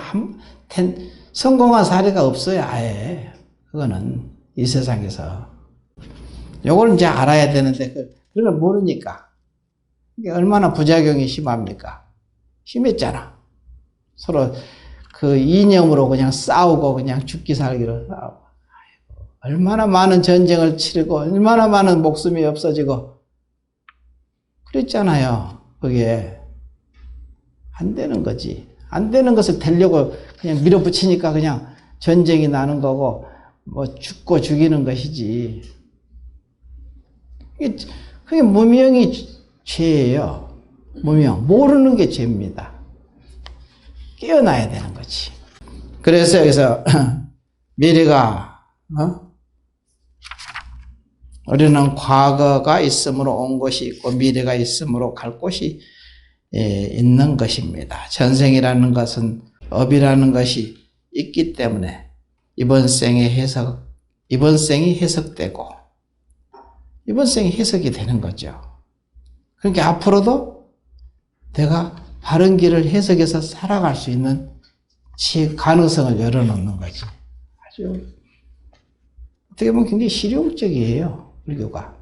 성공한 사례가 없어요, 아예. 그거는 이 세상에서. 요걸 이제 알아야 되는데, 그걸 모르니까. 이게 얼마나 부작용이 심합니까? 심했잖아. 서로 그 이념으로 그냥 싸우고, 그냥 죽기 살기로 싸우고. 얼마나 많은 전쟁을 치르고, 얼마나 많은 목숨이 없어지고. 그랬잖아요. 그게. 안 되는 거지. 안 되는 것을 되려고 그냥 밀어붙이니까 그냥 전쟁이 나는 거고, 뭐 죽고 죽이는 것이지. 그게 무명이 죄예요. 무명. 모르는 게 죄입니다. 깨어나야 되는 거지. 그래서 여기서 미래가 우리는 과거가 있으므로 온 것이 있고 미래가 있으므로 갈 곳이 있는 것입니다. 전생이라는 것은 업이라는 것이 있기 때문에 이번 생이 해석되고 이번 생이 해석이 되는 거죠. 그러니까 앞으로도 내가 바른 길을 해석해서 살아갈 수 있는 가능성을 열어놓는 거지. 아주 어떻게 보면 굉장히 실용적이에요. 불교가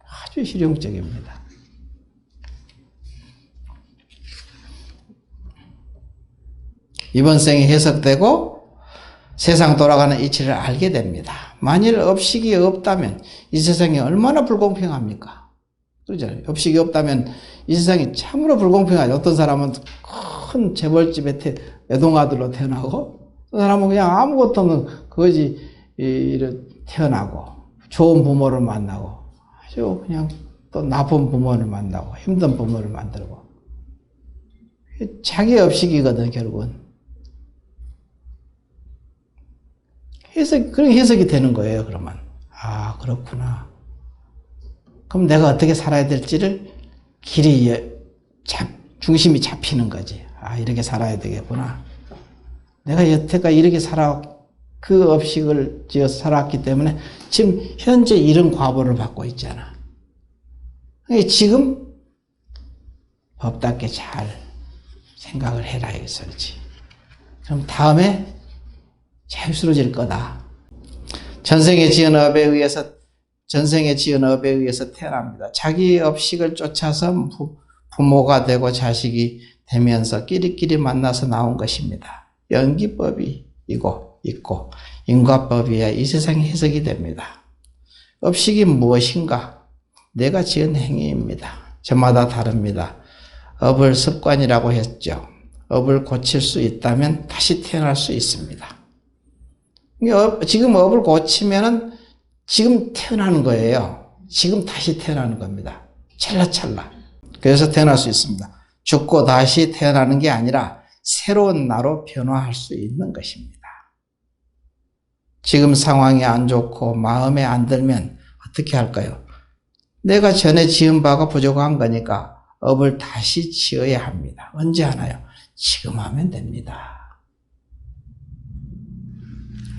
아주 실용적입니다. 이번 생이 해석되고 세상 돌아가는 이치를 알게 됩니다. 만일 업식이 없다면 이 세상이 얼마나 불공평합니까? 그러잖아요. 업식이 없다면 이 세상이 참으로 불공평하죠. 어떤 사람은 큰 재벌집에 애동아들로 태어나고 어떤 사람은 그냥 아무것도 없는 거지 태어나고 좋은 부모를 만나고 아주 그냥 또 나쁜 부모를 만나고 힘든 부모를 만들고 자기 업식이거든 결국은. 그런 해석이 되는 거예요, 그러면. 아, 그렇구나. 그럼 내가 어떻게 살아야 될지를 중심이 잡히는 거지. 아, 이렇게 살아야 되겠구나. 내가 여태까지 이렇게 그 업식을 지어서 살았기 때문에 지금 현재 이런 과보를 받고 있잖아. 지금 법답게 잘 생각을 해라, 이거지. 그럼 다음에 자유스러워질 거다. 전생에 지은 업에 의해서 태어납니다. 자기 업식을 쫓아서 부모가 되고 자식이 되면서 끼리끼리 만나서 나온 것입니다. 연기법이 있고 인과법이야 이 세상에 해석이 됩니다. 업식이 무엇인가? 내가 지은 행위입니다. 저마다 다릅니다. 업을 습관이라고 했죠. 업을 고칠 수 있다면 다시 태어날 수 있습니다. 지금 업을 고치면은 지금 태어나는 거예요. 지금 다시 태어나는 겁니다. 찰나찰나. 그래서 태어날 수 있습니다. 죽고 다시 태어나는 게 아니라 새로운 나로 변화할 수 있는 것입니다. 지금 상황이 안 좋고 마음에 안 들면 어떻게 할까요? 내가 전에 지은 바가 부족한 거니까 업을 다시 지어야 합니다. 언제 하나요? 지금 하면 됩니다.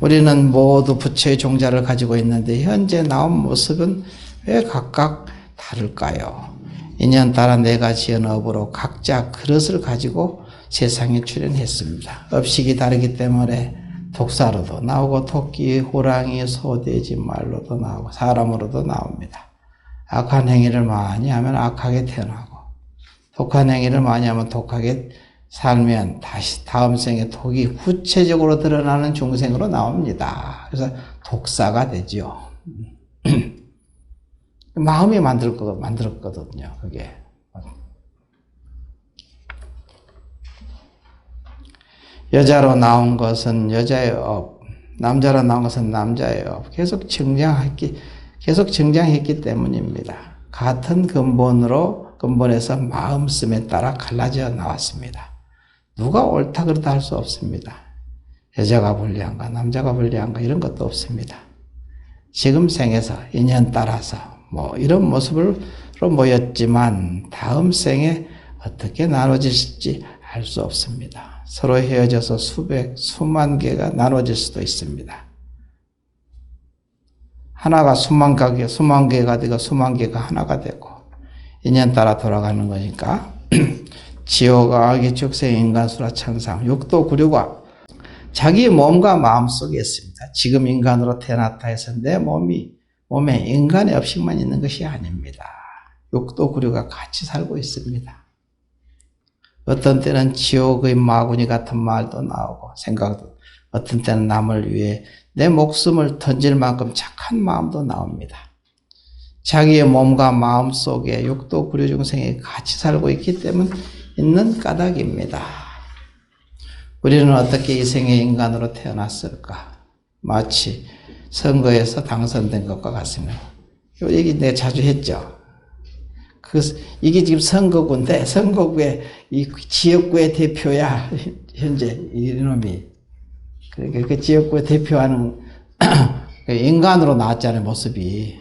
우리는 모두 부처의 종자를 가지고 있는데 현재 나온 모습은 왜 각각 다를까요? 인연 따라 내가 지은 업으로 각자 그릇을 가지고 세상에 출현했습니다. 업식이 다르기 때문에 독사로도 나오고 토끼, 호랑이, 소, 돼지, 말로도 나오고 사람으로도 나옵니다. 악한 행위를 많이 하면 악하게 태어나고 독한 행위를 많이 하면 독하게 살면 다시 다음 생에 독이 구체적으로 드러나는 중생으로 나옵니다. 그래서 독사가 되죠. 마음이 만들었거든요, 그게. 여자로 나온 것은 여자의 업, 남자로 나온 것은 남자의 업. 계속 정장했기 때문입니다. 같은 근본에서 마음씀에 따라 갈라져 나왔습니다. 누가 옳다 그르다 할 수 없습니다. 여자가 불리한가 남자가 불리한가 이런 것도 없습니다. 지금 생에서 인연 따라서 이런 모습으로 모였지만 다음 생에 어떻게 나눠질지 알 수 없습니다. 서로 헤어져서 수만 개가 나눠질 수도 있습니다. 하나가 수만 개가 되고 수만 개가 하나가 되고 인연 따라 돌아가는 거니까 지옥, 악의 축생, 인간수라, 천상, 육도, 구류가 자기 몸과 마음 속에 있습니다. 지금 인간으로 태어났다 해서 내 몸에 인간의 업식만 있는 것이 아닙니다. 육도, 구류가 같이 살고 있습니다. 어떤 때는 지옥의 마구니 같은 말도 나오고 생각도, 어떤 때는 남을 위해 내 목숨을 던질 만큼 착한 마음도 나옵니다. 자기의 몸과 마음 속에 육도, 구류 중생이 같이 살고 있기 때문에 있는 까닭입니다. 우리는 어떻게 이 생에 인간으로 태어났을까? 마치 선거에서 당선된 것과 같습니다. 이 얘기 내가 자주 했죠. 이게 지금 선거구인데 선거구의 이 지역구의 대표야 현재 이놈이. 그러니까 그 지역구에 대표하는 인간으로 나왔잖아요, 모습이.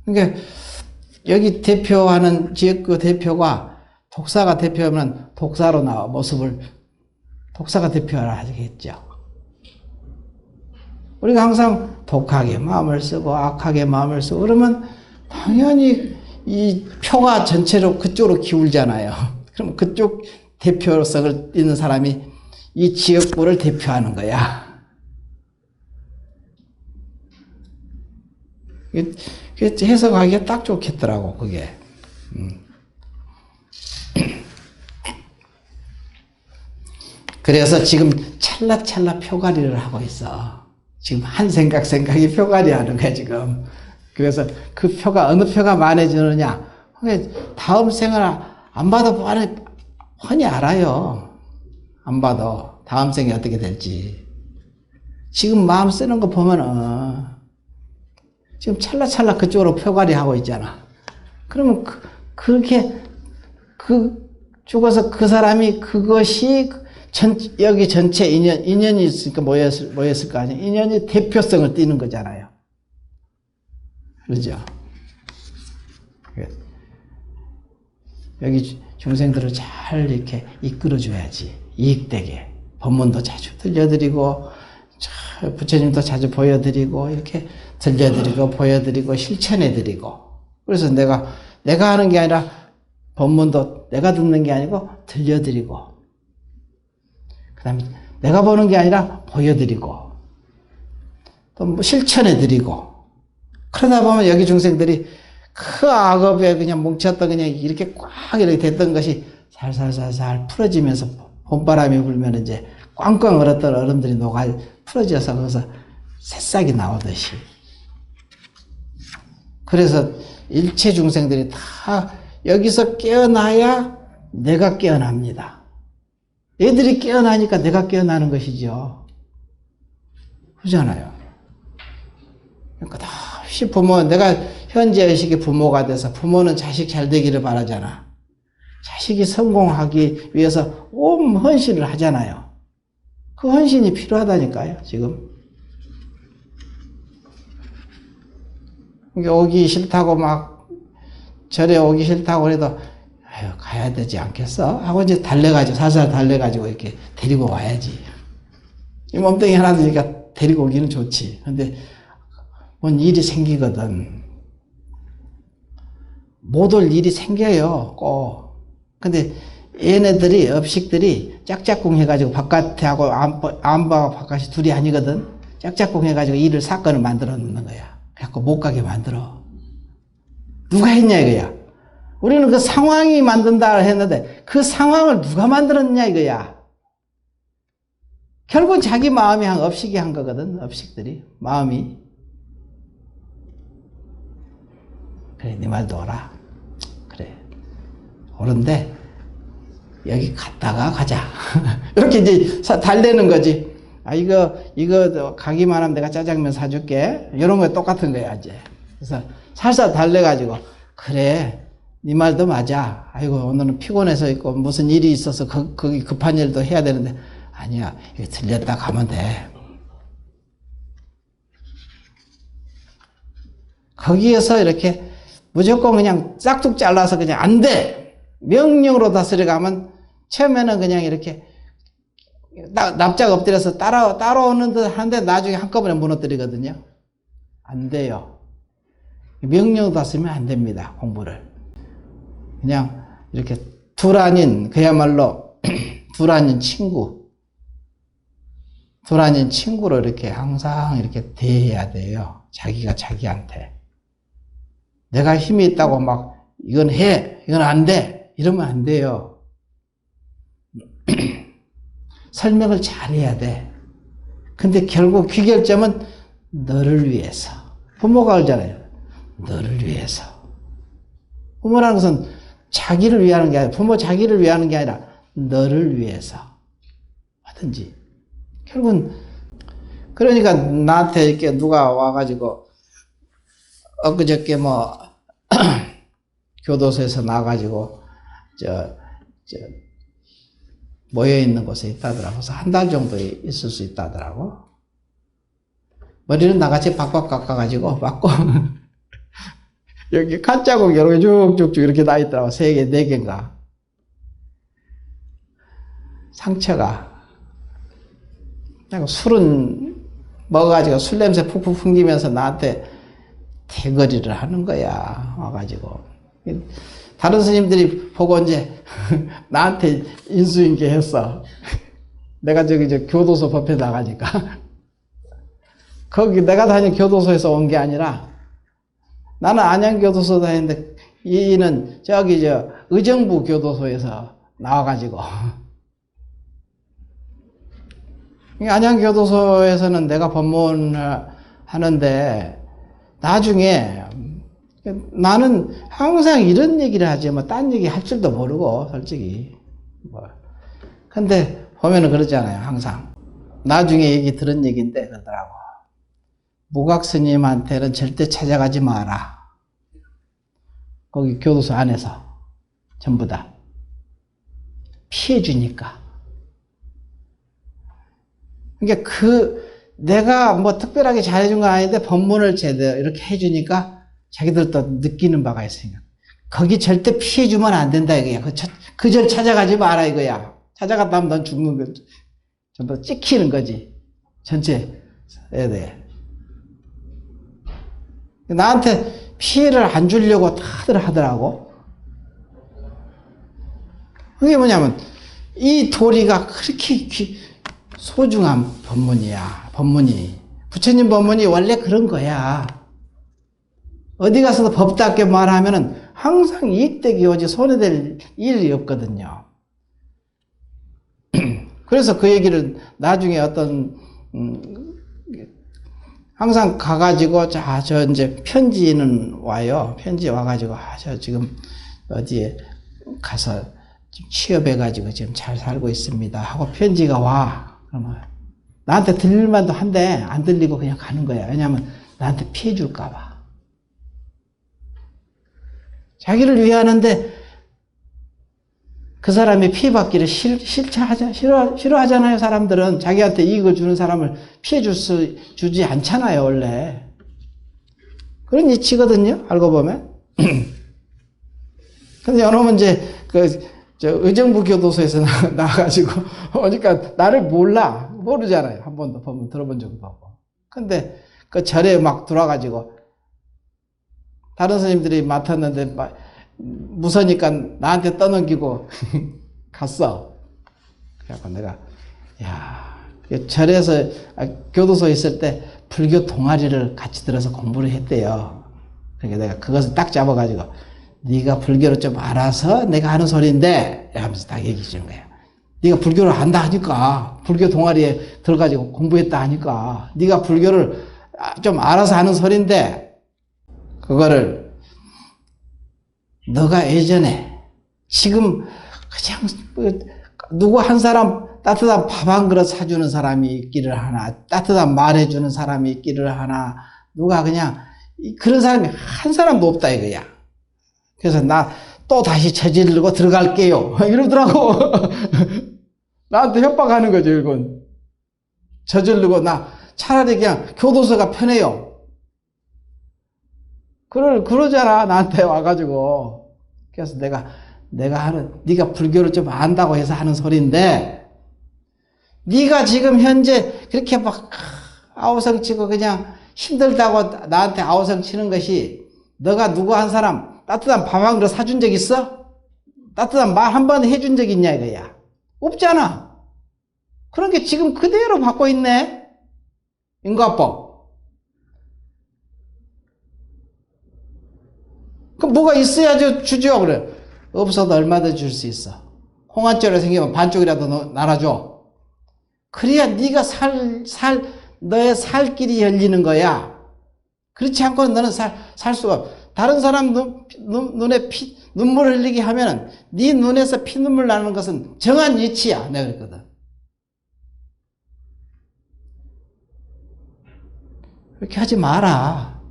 그러니까 여기 대표하는 지역구 대표가 독사가 대표하면 독사로 나와 모습을 독사가 대표하라 하겠죠. 우리가 항상 독하게 마음을 쓰고 악하게 마음을 쓰고 그러면 당연히 이 표가 전체로 그쪽으로 기울잖아요. 그럼 그쪽 대표성을 띠는 사람이 이 지역구를 대표하는 거야. 해석하기가 딱 좋겠더라고, 그게. 그래서 지금 찰나찰나 표가리를 하고 있어. 지금 한 생각이 표가리 하는 거야, 지금. 그래서 그 표가, 어느 표가 많아지느냐. 다음 생을 안 봐도 훤히 알아요. 안 봐도. 다음 생이 어떻게 될지. 지금 마음 쓰는 거 보면은, 지금 찰나찰나 그쪽으로 표가리 하고 있잖아. 그러면 그렇게, 죽어서 그 사람이 그것이 여기 전체 인연이 있으니까 모였을 거 아니에요. 인연이 대표성을 띠는 거잖아요. 그러죠? 여기 중생들을 잘 이렇게 이끌어줘야지. 이익되게. 법문도 자주 들려드리고, 부처님도 자주 보여드리고, 이렇게 들려드리고, 보여드리고, 실천해드리고. 그래서 내가 하는 게 아니라, 법문도 내가 듣는 게 아니고, 들려드리고. 그 다음에 내가 보는 게 아니라, 보여드리고. 또 뭐 실천해드리고. 그러다 보면 여기 중생들이 그 악업에 그냥 뭉쳤던 그냥 이렇게 꽉 이렇게 됐던 것이 살살살살 풀어지면서 봄바람이 불면 이제 꽝꽝 얼었던 얼음들이 풀어져서 거기서 새싹이 나오듯이. 그래서 일체 중생들이 다 여기서 깨어나야 내가 깨어납니다. 애들이 깨어나니까 내가 깨어나는 것이죠. 그렇잖아요. 그러니까 다시 내가 현재 의식의 부모가 돼서 부모는 자식 잘 되기를 바라잖아. 자식이 성공하기 위해서 온 헌신을 하잖아요. 그 헌신이 필요하다니까요, 지금. 오기 싫다고 절에 오기 싫다고 해도, 가야 되지 않겠어? 하고 이제 살살 달래가지고 이렇게 데리고 와야지. 이 몸뚱이 하나 되니까 데리고 오기는 좋지. 근데, 뭔 일이 생기거든. 못 올 일이 생겨요, 꼭. 근데 얘네들이, 업식들이 짝짝꿍 해가지고 바깥에 하고 안바가 바깥이 둘이 아니거든. 짝짝꿍 해가지고 사건을 만들어 놓는 거야. 그래갖고 못 가게 만들어. 누가 했냐 이거야. 우리는 그 상황이 만든다 했는데 그 상황을 누가 만들었냐 이거야. 결국 자기 마음이 업식이 한 거거든. 업식들이. 마음이. 그래, 네 말도 옳아. 그래. 옳은데, 여기 갔다가 가자. 이렇게 이제 달래는 거지. 이거 가기만 하면 내가 짜장면 사줄게. 이런 거 똑같은 거야, 이제. 그래서 살살 달래가지고, 그래, 네 말도 맞아. 아이고, 오늘은 피곤해서 있고, 무슨 일이 있어서 거기 급한 일도 해야 되는데, 아니야, 이거 들렸다 가면 돼. 거기에서 이렇게 무조건 그냥 싹둑 잘라서 그냥 안 돼! 명령으로 다스려 가면 처음에는 그냥 이렇게 납작 엎드려서 따라오는 듯 하는데 나중에 한꺼번에 무너뜨리거든요. 안 돼요. 명령으로 다스리면 안 됩니다, 공부를. 그냥 이렇게 둘 아닌, 그야말로 둘 아닌 친구로 이렇게 항상 이렇게 대해야 돼요. 자기가 자기한테. 내가 힘이 있다고 이건 해, 이건 안 돼, 이러면 안 돼요. 설명을 잘 해야 돼. 근데 결국 귀결점은 너를 위해서. 부모가 알잖아요. 너를 위해서. 부모라는 것은 자기를 위하는 게 아니라, 부모 자기를 위하는 게 아니라 너를 위해서 하든지. 결국은 그러니까 나한테 이렇게 누가 와가지고 엊그저께 교도소에서 나가지고 모여있는 곳에 있다더라고. 그래서 한 달 정도 있을 수 있다더라고. 머리는 나같이 박박 깎아가지고 맞고 여기 칸자국 여러 개 쭉쭉쭉 이렇게 나 있더라고. 3개, 4개인가. 상처가. 그냥 술은 먹어가지고 술 냄새 푹푹 풍기면서 나한테 대거리를 하는 거야. 와가지고. 다른 스님들이 보고 이제 나한테 인수인계 했어. 내가 저기 교도소 법회 나가니까. 거기 내가 다닌 교도소에서 온 게 아니라 나는 안양교도소 다니는데 이는 저기 의정부 교도소에서 나와가지고. 안양교도소에서는 내가 법문을 하는데 나중에 나는 항상 이런 얘기를 하지 뭐 딴 얘기 할 줄도 모르고 솔직히 뭐. 근데 보면은 그러잖아요. 항상 나중에 얘기 들은 얘기인데 그러더라고. 무각 스님한테는 절대 찾아가지 마라. 거기 교도소 안에서 전부 다 피해 주니까. 그러니까 내가 뭐 특별하게 잘해준 건 아닌데 법문을 제대로 이렇게 해주니까 자기들도 느끼는 바가 있으니까 거기 절대 피해주면 안 된다 이거야. 그 절 찾아가지 마라 이거야. 찾아갔다 하면 넌 죽는 거지. 전부 찍히는 거지. 전체에 대해. 나한테 피해를 안 주려고 다들 하더라고. 그게 뭐냐면 이 도리가 그렇게 소중한 법문이야. 법문이. 부처님 법문이 원래 그런 거야. 어디 가서도 법답게 말하면은 항상 이익되기 오지 손해될 일이 없거든요. 그래서 그 얘기를 나중에 어떤 항상 가가지고 저 이제 편지는 와요. 편지 와가지고 저 지금 어디에 가서 취업해가지고 지금 잘 살고 있습니다 하고 편지가 와. 그러면 나한테 들릴만도 한데 안 들리고 그냥 가는 거야. 왜냐하면 나한테 피해 줄까 봐. 자기를 위하는데 그 사람이 피해받기를 싫어하잖아요. 사람들은 자기한테 이익을 주는 사람을 피해 주지 않잖아요. 원래 그런 이치거든요. 알고 보면. 근데 요놈은 이제 의정부 교도소에서 나와가지고 오니까 나를 모르잖아요. 한 번도 법문 들어본 적도 없고. 근데 그 절에 막 들어와가지고 다른 스님들이 맡았는데 무서니까 나한테 떠넘기고 갔어. 그래갖고 내가 절에서 교도소에 있을 때 불교 동아리를 같이 들어서 공부를 했대요. 그러니까 내가 그것을 딱 잡아가지고 네가 불교를 좀 알아서 내가 하는 소리인데 하면서 딱 얘기해 주는 거야. 네가 불교를 안다 하니까 불교 동아리에 들어가지고 공부했다 하니까 네가 불교를 좀 알아서 하는 소리인데 그거를 너가 예전에 지금 그냥 누구 한 사람 따뜻한 밥 한 그릇 사주는 사람이 있기를 하나 따뜻한 말해주는 사람이 있기를 하나 누가 그냥 그런 사람이 한 사람도 없다 이거야. 그래서 나 또 다시 저지르고 들어갈게요 이러더라고. 나한테 협박하는 거죠. 이건 저지르고 나 차라리 그냥 교도소가 편해요. 그러잖아 나한테 와가지고. 그래서 내가 하는 네가 불교를 좀 안다고 해서 하는 소리인데 네가 지금 현재 그렇게 막 아우성치고 그냥 힘들다고 나한테 아우성치는 것이 너가 누구 한 사람 따뜻한 밥 한 그릇 사준 적 있어? 따뜻한 말 한 번 해준 적 있냐 이거야. 없잖아. 그런 게 지금 그대로 받고 있네. 인과법. 그럼 뭐가 있어야지 주죠. 그래. 없어도 얼마든지 줄 수 있어. 홍한자로 생기면 반쪽이라도 나눠줘. 그래야 네가 너의 살 길이 열리는 거야. 그렇지 않고 너는 살 수가 없어. 다른 사람 눈에 눈물 흘리게 하면 네 눈에서 피눈물 나는 것은 정한 이치야. 내가 그랬거든. 그렇게 하지 마라.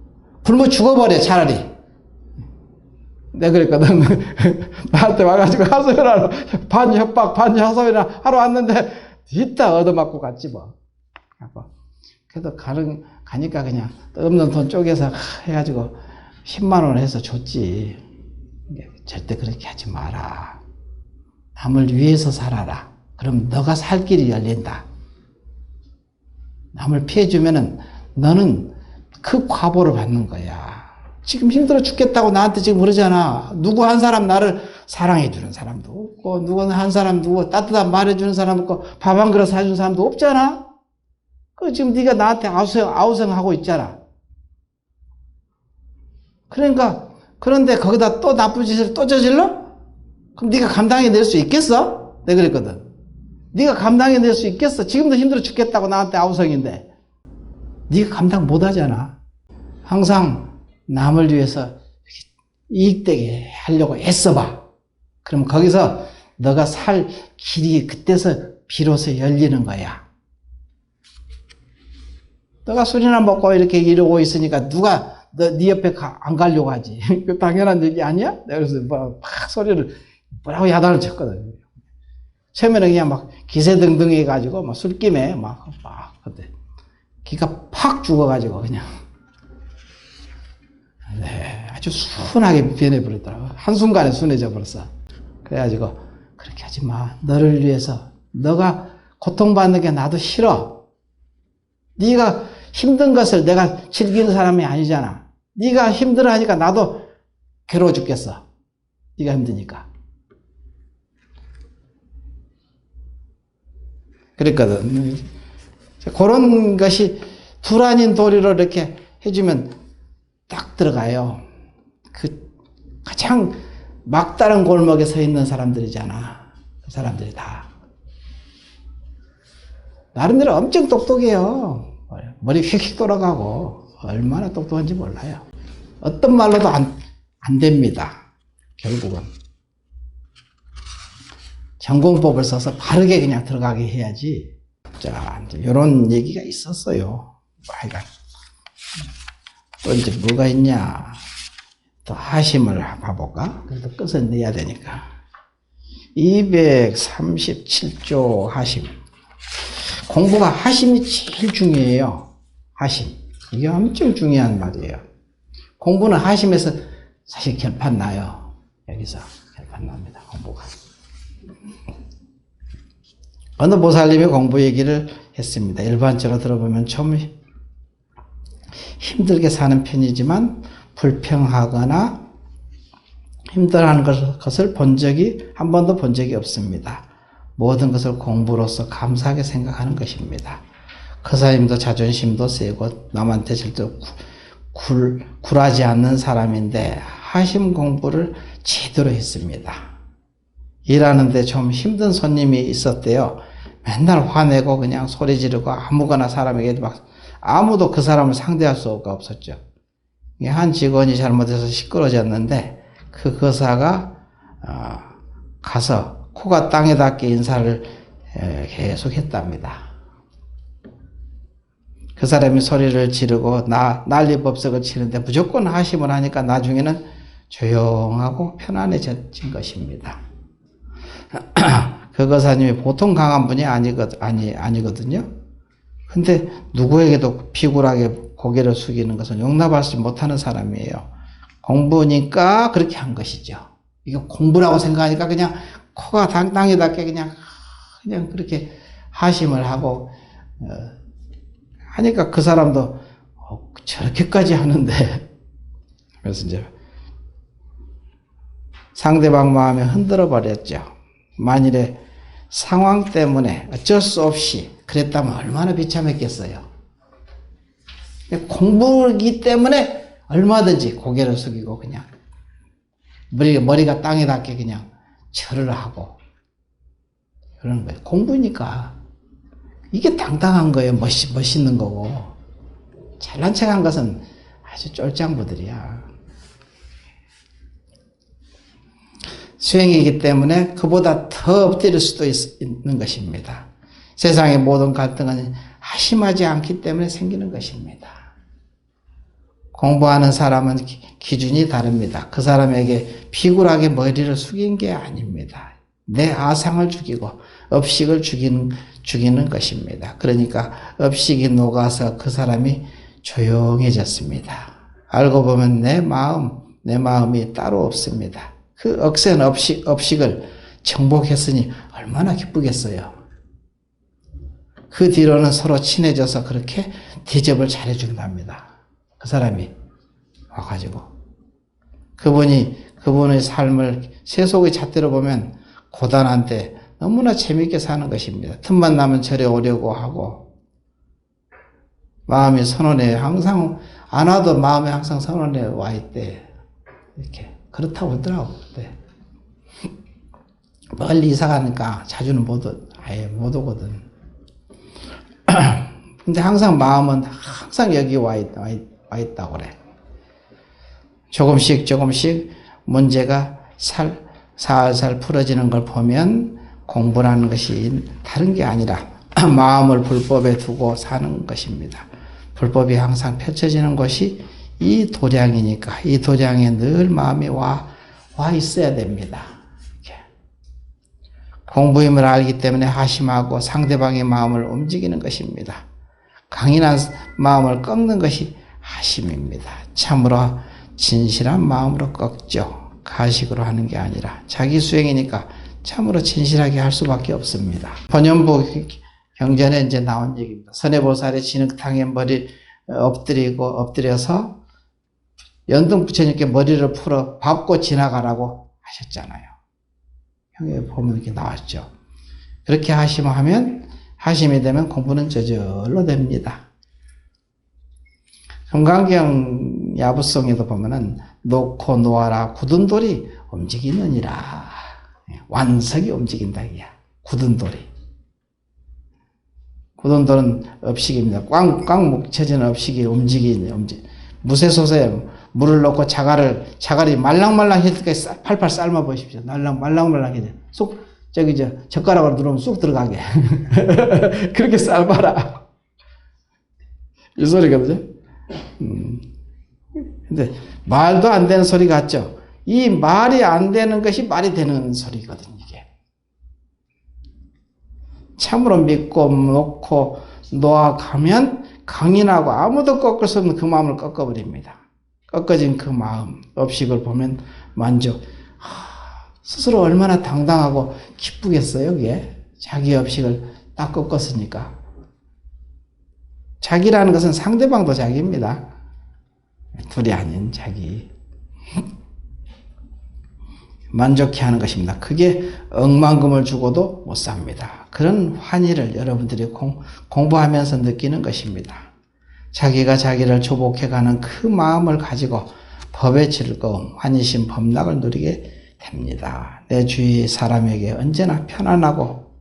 굶어 죽어버려 차라리. 내가 그랬거든. 나한테 와가지고 하소연하러, 반 협박, 반 하소연을 하러 왔는데, 이따 얻어맞고 갔지 뭐. 그래도 가니까 그냥 없는 돈 쪼개서 해가지고 10만 원 해서 줬지. 절대 그렇게 하지 마라. 남을 위해서 살아라. 그럼 너가 살 길이 열린다. 남을 피해주면은 너는 그 과보를 받는 거야. 지금 힘들어 죽겠다고 나한테 지금 그러잖아. 누구 한 사람 나를 사랑해주는 사람도 없고, 누구 한 사람 누구 따뜻한 말해주는 사람도 없고, 밥 한 그릇 사주는 사람도 없잖아. 그 지금 네가 나한테 아우성하고 있잖아. 그러니까 그런데 거기다 또 나쁜 짓을 또 저질러? 그럼 네가 감당해낼 수 있겠어? 내가 그랬거든. 네가 감당해낼 수 있겠어? 지금도 힘들어 죽겠다고 나한테 아우성인데 네가 감당 못하잖아. 항상 남을 위해서 이익되게 하려고 애써봐. 그럼 거기서 너가 살 길이 그때서 비로소 열리는 거야. 너가 술이나 먹고 이렇게 이러고 있으니까 누가 네 옆에 안 가려고 하지. 그 당연한 얘기 아니야? 그래서 막 소리를 뭐라고 야단을 쳤거든. 처음에는 그냥 막 기세등등 해가지고 막 술김에 막 그때 기가 팍 죽어가지고 그냥 아주 순하게 변해버렸더라고. 한순간에 순해져 버렸어. 그래가지고 그렇게 하지 마. 너를 위해서. 너가 고통받는 게 나도 싫어. 네가 힘든 것을 내가 즐기는 사람이 아니잖아. 네가 힘들어하니까 나도 괴로워 죽겠어. 네가 힘드니까. 그랬거든. 그런 것이 둘 아닌 도리로 이렇게 해주면 딱 들어가요. 그 가장 막다른 골목에 서 있는 사람들이잖아. 그 사람들이 다. 나름대로 엄청 똑똑해요. 머리 휙휙 돌아가고 얼마나 똑똑한지 몰라요. 어떤 말로도 안 됩니다. 결국은. 전공법을 써서 바르게 그냥 들어가게 해야지. 자, 이제 이런 얘기가 있었어요. 하여간. 또 이제 뭐가 있냐. 또 하심을 봐볼까? 그래도 끝을 내야 되니까. 237조 하심. 공부가 하심이 제일 중요해요. 하심. 이게 엄청 중요한 말이에요. 공부는 하심에서 사실 결판 나요. 여기서 결판 납니다. 공부가. 어느 보살님이 공부 얘기를 했습니다. 일반적으로 들어보면 좀 힘들게 사는 편이지만 불평하거나 힘들어하는 것을 한 번도 본 적이 없습니다. 모든 것을 공부로서 감사하게 생각하는 것입니다. 그 사람도 자존심도 세고 남한테 절대로 굴하지 않는 사람인데 하심 공부를 제대로 했습니다. 일하는데 좀 힘든 손님이 있었대요. 맨날 화내고 그냥 소리 지르고 아무거나 사람에게 막 아무도 그 사람을 상대할 수가 없었죠. 한 직원이 잘못해서 시끄러졌는데 그 거사가 가서 코가 땅에 닿게 인사를 계속 했답니다. 그 사람이 소리를 지르고 난리법석을 치는데 무조건 하심을 하니까 나중에는 조용하고 편안해진 것입니다. 그 거사님이 보통 강한 분이 아니거든요. 근데 누구에게도 비굴하게 고개를 숙이는 것은 용납하지 못하는 사람이에요. 공부니까 그렇게 한 것이죠. 이거 공부라고 생각하니까 그냥 코가 땅에 닿게 그냥 그렇게 하심을 하고 하니까 그 사람도 저렇게까지 하는데 그래서 이제 상대방 마음에 흔들어 버렸죠. 만일에 상황 때문에 어쩔 수 없이 그랬다면 얼마나 비참했겠어요. 공부이기 때문에 얼마든지 고개를 숙이고 그냥 머리가 땅에 닿게 그냥 절을 하고 그러는 거예요. 공부니까 이게 당당한 거예요. 멋있는 거고. 잘난 척한 것은 아주 쫄짱부들이야. 수행이기 때문에 그보다 더 엎드릴 수도 있는 것입니다. 세상의 모든 갈등은 하심하지 않기 때문에 생기는 것입니다. 공부하는 사람은 기준이 다릅니다. 그 사람에게 비굴하게 머리를 숙인 게 아닙니다. 내 아상을 죽이고 업식을 죽이는 것입니다. 그러니까 업식이 녹아서 그 사람이 조용해졌습니다. 알고 보면 내 마음이 따로 없습니다. 그 억센 업식을 정복했으니 얼마나 기쁘겠어요. 그 뒤로는 서로 친해져서 그렇게 대접을 잘해준답니다. 그 사람이 와가지고 그분의 삶을 세속의 잣대로 보면 고단한데 너무나 재밌게 사는 것입니다. 틈만 나면 절에 오려고 하고 마음이 선원에 항상 안 와도 마음에 항상 선원에 와 있대. 이렇게 그렇다고 하더라고. 네. 멀리 이사 가니까 자주는 아예 못 오거든. 근데 항상 마음은 항상 여기 와 있다고 그래. 조금씩 문제가 살살 풀어지는 걸 보면 공부라는 것이 다른 게 아니라 마음을 불법에 두고 사는 것입니다. 불법이 항상 펼쳐지는 것이 이 도량이니까 이 도량에 늘 마음이 와 있어야 됩니다. 이렇게. 공부임을 알기 때문에 하심하고 상대방의 마음을 움직이는 것입니다. 강인한 마음을 꺾는 것이 하심입니다. 참으로 진실한 마음으로 꺾죠. 가식으로 하는 게 아니라 자기 수행이니까 참으로 진실하게 할 수밖에 없습니다. 번연부 경전에 이제 나온 얘기입니다. 선해보살이 진흙탕에 엎드려서 연등 부처님께 머리를 풀어 밟고 지나가라고 하셨잖아요. 형에 보면 이렇게 나왔죠. 그렇게 하심이 되면 공부는 저절로 됩니다. 금강경 야부성에도 보면은 놓고 놓아라 굳은 돌이 움직이느니라. 완석이 움직인다 이야. 굳은 돌이. 굳은 돌은 업식입니다. 꽉 묵혀진 업식이 무쇠솥에 물을 넣고 자갈이 말랑말랑해질 때까지 팔팔 삶아 보십시오. 말랑말랑해져. 젓가락으로 누르면 쑥 들어가게. 그렇게 삶아라. 이 소리거든요. 근데 말도 안 되는 소리 같죠? 이 말이 안 되는 것이 말이 되는 소리거든요, 이게. 참으로 믿고 놓고 놓아가면 강인하고 아무도 꺾을 수 없는 그 마음을 꺾어버립니다. 꺾어진 그 마음, 업식을 보면 만족. 스스로 얼마나 당당하고 기쁘겠어요, 이게. 자기 업식을 딱 꺾었으니까. 자기라는 것은 상대방도 자기입니다. 둘이 아닌 자기. 만족해 하는 것입니다. 그게 억만금을 주고도 못 삽니다. 그런 환희를 여러분들이 공부하면서 느끼는 것입니다. 자기가 자기를 조복해가는 그 마음을 가지고 법의 즐거움, 환희심, 법락을 누리게 됩니다. 내 주위 사람에게 언제나 편안하고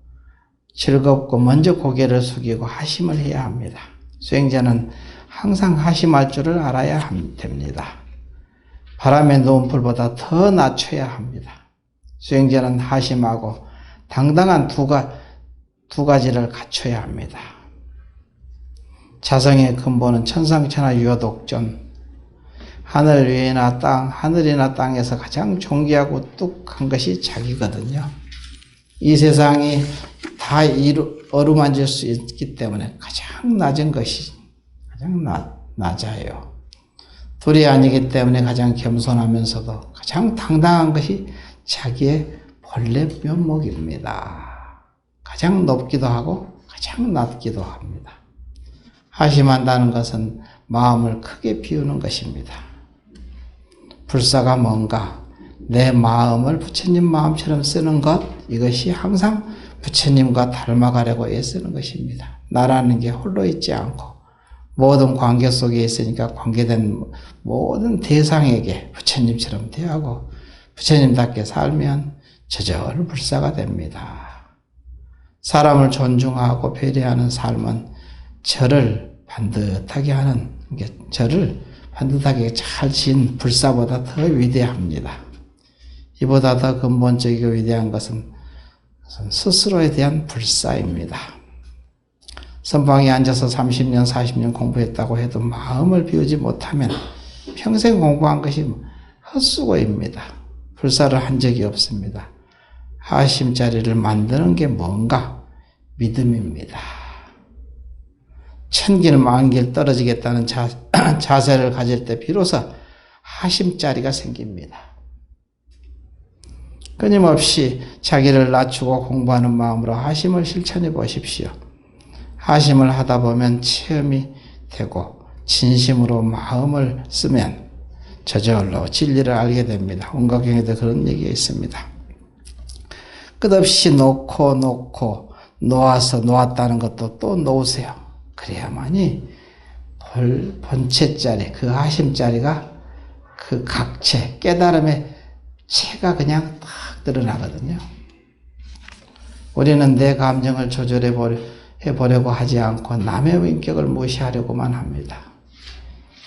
즐겁고 먼저 고개를 숙이고 하심을 해야 합니다. 수행자는 항상 하심할 줄을 알아야 됩니다. 바람에 놓은 불보다 더 낮춰야 합니다. 수행자는 하심하고 당당한 두 가지를 갖춰야 합니다. 자성의 근본은 천상천하 유효독존. 하늘 위나 땅, 하늘이나 땅에서 가장 존귀하고 뚝한 것이 자기거든요. 이 세상이 다 어루만질 수 있기 때문에 가장 낮은 것이 가장 낮아요. 둘이 아니기 때문에 가장 겸손하면서도 가장 당당한 것이 자기의 본래 면목입니다. 가장 높기도 하고 가장 낮기도 합니다. 하심한다는 것은 마음을 크게 비우는 것입니다. 불사가 뭔가? 내 마음을 부처님 마음처럼 쓰는 것, 이것이 항상 부처님과 닮아가려고 애쓰는 것입니다. 나라는 게 홀로 있지 않고 모든 관계 속에 있으니까 관계된 모든 대상에게 부처님처럼 대하고 부처님답게 살면 저절 불사가 됩니다. 사람을 존중하고 배려하는 삶은 저를 반듯하게 하는, 저를 반듯하게 잘 지은 불사보다 더 위대합니다. 이보다 더 근본적이고 위대한 것은 스스로에 대한 불사입니다. 선방에 앉아서 30년, 40년 공부했다고 해도 마음을 비우지 못하면 평생 공부한 것이 헛수고입니다. 불사를 한 적이 없습니다. 하심자리를 만드는 게 뭔가? 믿음입니다. 천길 만길 떨어지겠다는 자세를 가질 때 비로소 하심자리가 생깁니다. 끊임없이 자기를 낮추고 공부하는 마음으로 하심을 실천해 보십시오. 하심을 하다 보면 체험이 되고 진심으로 마음을 쓰면 저절로 진리를 알게 됩니다. 온각경에도 그런 얘기가 있습니다. 끝없이 놓았다는 것도 또 놓으세요. 그래야만이 본체짜리, 그 하심짜리가 그 각체, 깨달음의 체가 그냥 딱 드러나거든요. 우리는 내 감정을 조절해 보려고 하지 않고 남의 인격을 무시하려고만 합니다.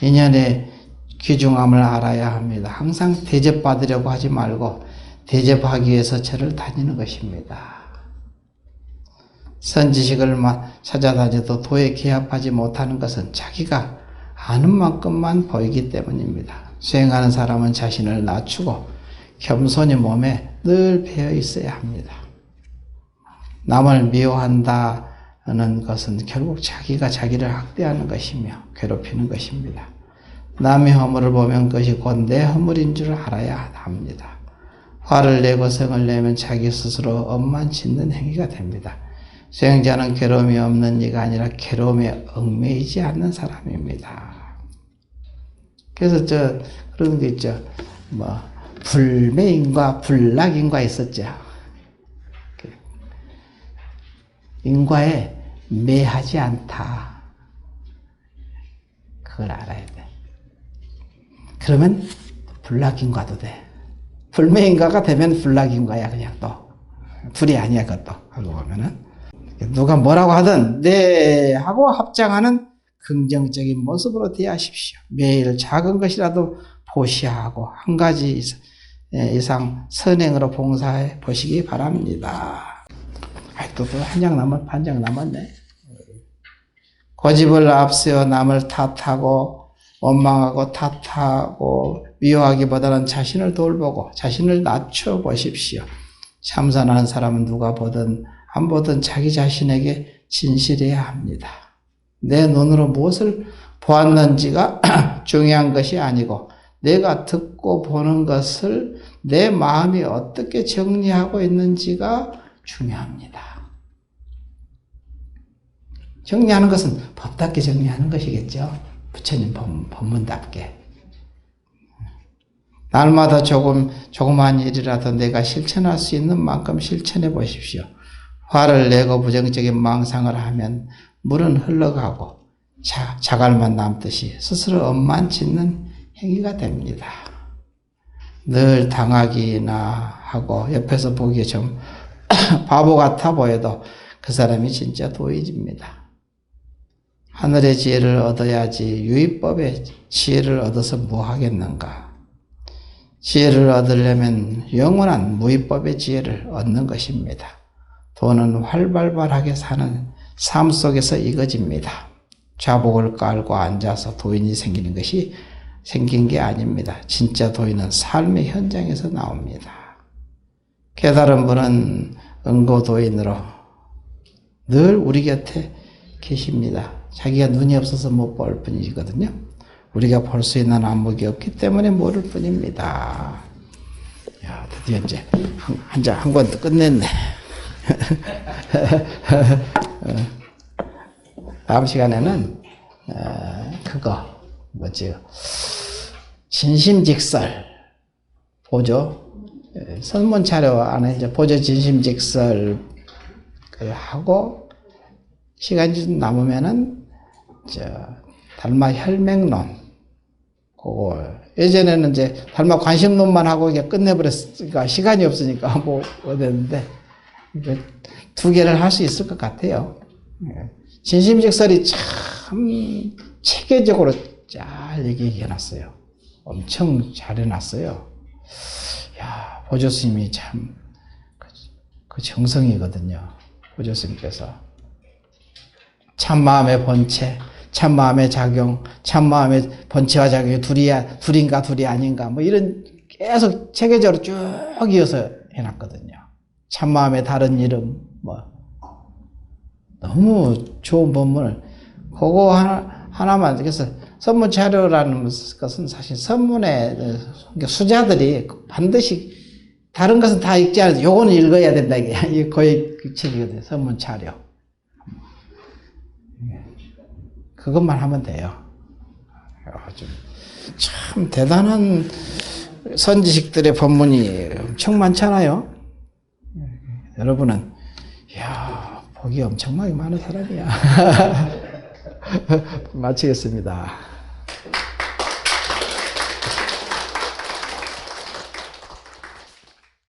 인연의 귀중함을 알아야 합니다. 항상 대접받으려고 하지 말고 대접하기 위해서 절을 다니는 것입니다. 선지식을 찾아다녀도 도에 개합하지 못하는 것은 자기가 아는 만큼만 보이기 때문입니다. 수행하는 사람은 자신을 낮추고 겸손히 몸에 늘 배어 있어야 합니다. 남을 미워한다는 것은 결국 자기가 자기를 학대하는 것이며 괴롭히는 것입니다. 남의 허물을 보면 그것이 곧 내 허물인 줄 알아야 합니다. 화를 내고 성을 내면 자기 스스로 엄만 짓는 행위가 됩니다. 수행자는 괴로움이 없는 이가 아니라 괴로움에 얽매이지 않는 사람입니다. 그래서 그런 게 있죠. 불매인과 불락인과 있었죠. 인과에 매하지 않다. 그걸 알아야 돼. 그러면 불락인과도 돼. 불매인과가 되면 불락인과야 그냥 또. 불이 아니야 그것도. 하고 보면은. 누가 뭐라고 하든 네 하고 합장하는 긍정적인 모습으로 대하십시오. 매일 작은 것이라도 보시하고 한 가지 이상 선행으로 봉사해 보시기 바랍니다. 또 한 장 반 장 남았네. 고집을 앞세워 남을 탓하고 원망하고 탓하고 미워하기보다는 자신을 돌보고 자신을 낮춰 보십시오. 참선하는 사람은 누가 보든 안 보든 자기 자신에게 진실해야 합니다. 내 눈으로 무엇을 보았는지가 중요한 것이 아니고 내가 듣고 보는 것을 내 마음이 어떻게 정리하고 있는지가 중요합니다. 정리하는 것은 법답게 정리하는 것이겠죠. 부처님 법문답게. 날마다 조그만 일이라도 내가 실천할 수 있는 만큼 실천해 보십시오. 화를 내고 부정적인 망상을 하면 물은 흘러가고 자갈만 남듯이 스스로 엄만 짓는 행위가 됩니다. 늘 당하기나 하고 옆에서 보기에 좀 바보 같아 보여도 그 사람이 진짜 도의지입니다. 하늘의 지혜를 얻어야지 유의법의 지혜를 얻어서 뭐 하겠는가. 지혜를 얻으려면 영원한 무의법의 지혜를 얻는 것입니다. 도는 활발하게 사는 삶 속에서 이거집니다. 좌복을 깔고 앉아서 도인이 생긴 게 아닙니다. 진짜 도인은 삶의 현장에서 나옵니다. 깨달은 분은 응고도인으로 늘 우리 곁에 계십니다. 자기가 눈이 없어서 못 볼 뿐이거든요. 우리가 볼 수 있는 안목이 없기 때문에 모를 뿐입니다. 야, 드디어 이제 한 권 끝냈네. 다음 시간에는 그거 진심직설 보조 선문 차려 안에 이제 보조 진심직설 하고 시간이 좀 남으면은 달마 혈맹론 그거 예전에는 이제 달마 관심론만 하고 이게 끝내버렸으니까 시간이 없으니까 뭐 됐는데 두 개를 할 수 있을 것 같아요. 진심직설이 참 체계적으로 잘 얘기해놨어요. 엄청 잘 해놨어요. 야, 보조스님이 참 그 정성이거든요. 보조스님께서 참마음의 본체, 참마음의 작용, 참마음의 본체와 작용이 둘인가 둘이 아닌가 뭐 이런 계속 체계적으로 쭉 이어서 해놨거든요. 참마음의 다른 이름 뭐 너무 좋은 본문을 그거 하나만 그래서 선문 자료라는 것은 사실 선문의 수자들이 반드시 다른 것은 다 읽지 않아도 요거는 읽어야 된다 이게 거의 그 책이거든요. 선문 자료 그것만 하면 돼요. 참 대단한 선지식들의 본문이 엄청 많잖아요. 여러분은 이야 복이 엄청나게 많은 사람이야. 마치겠습니다.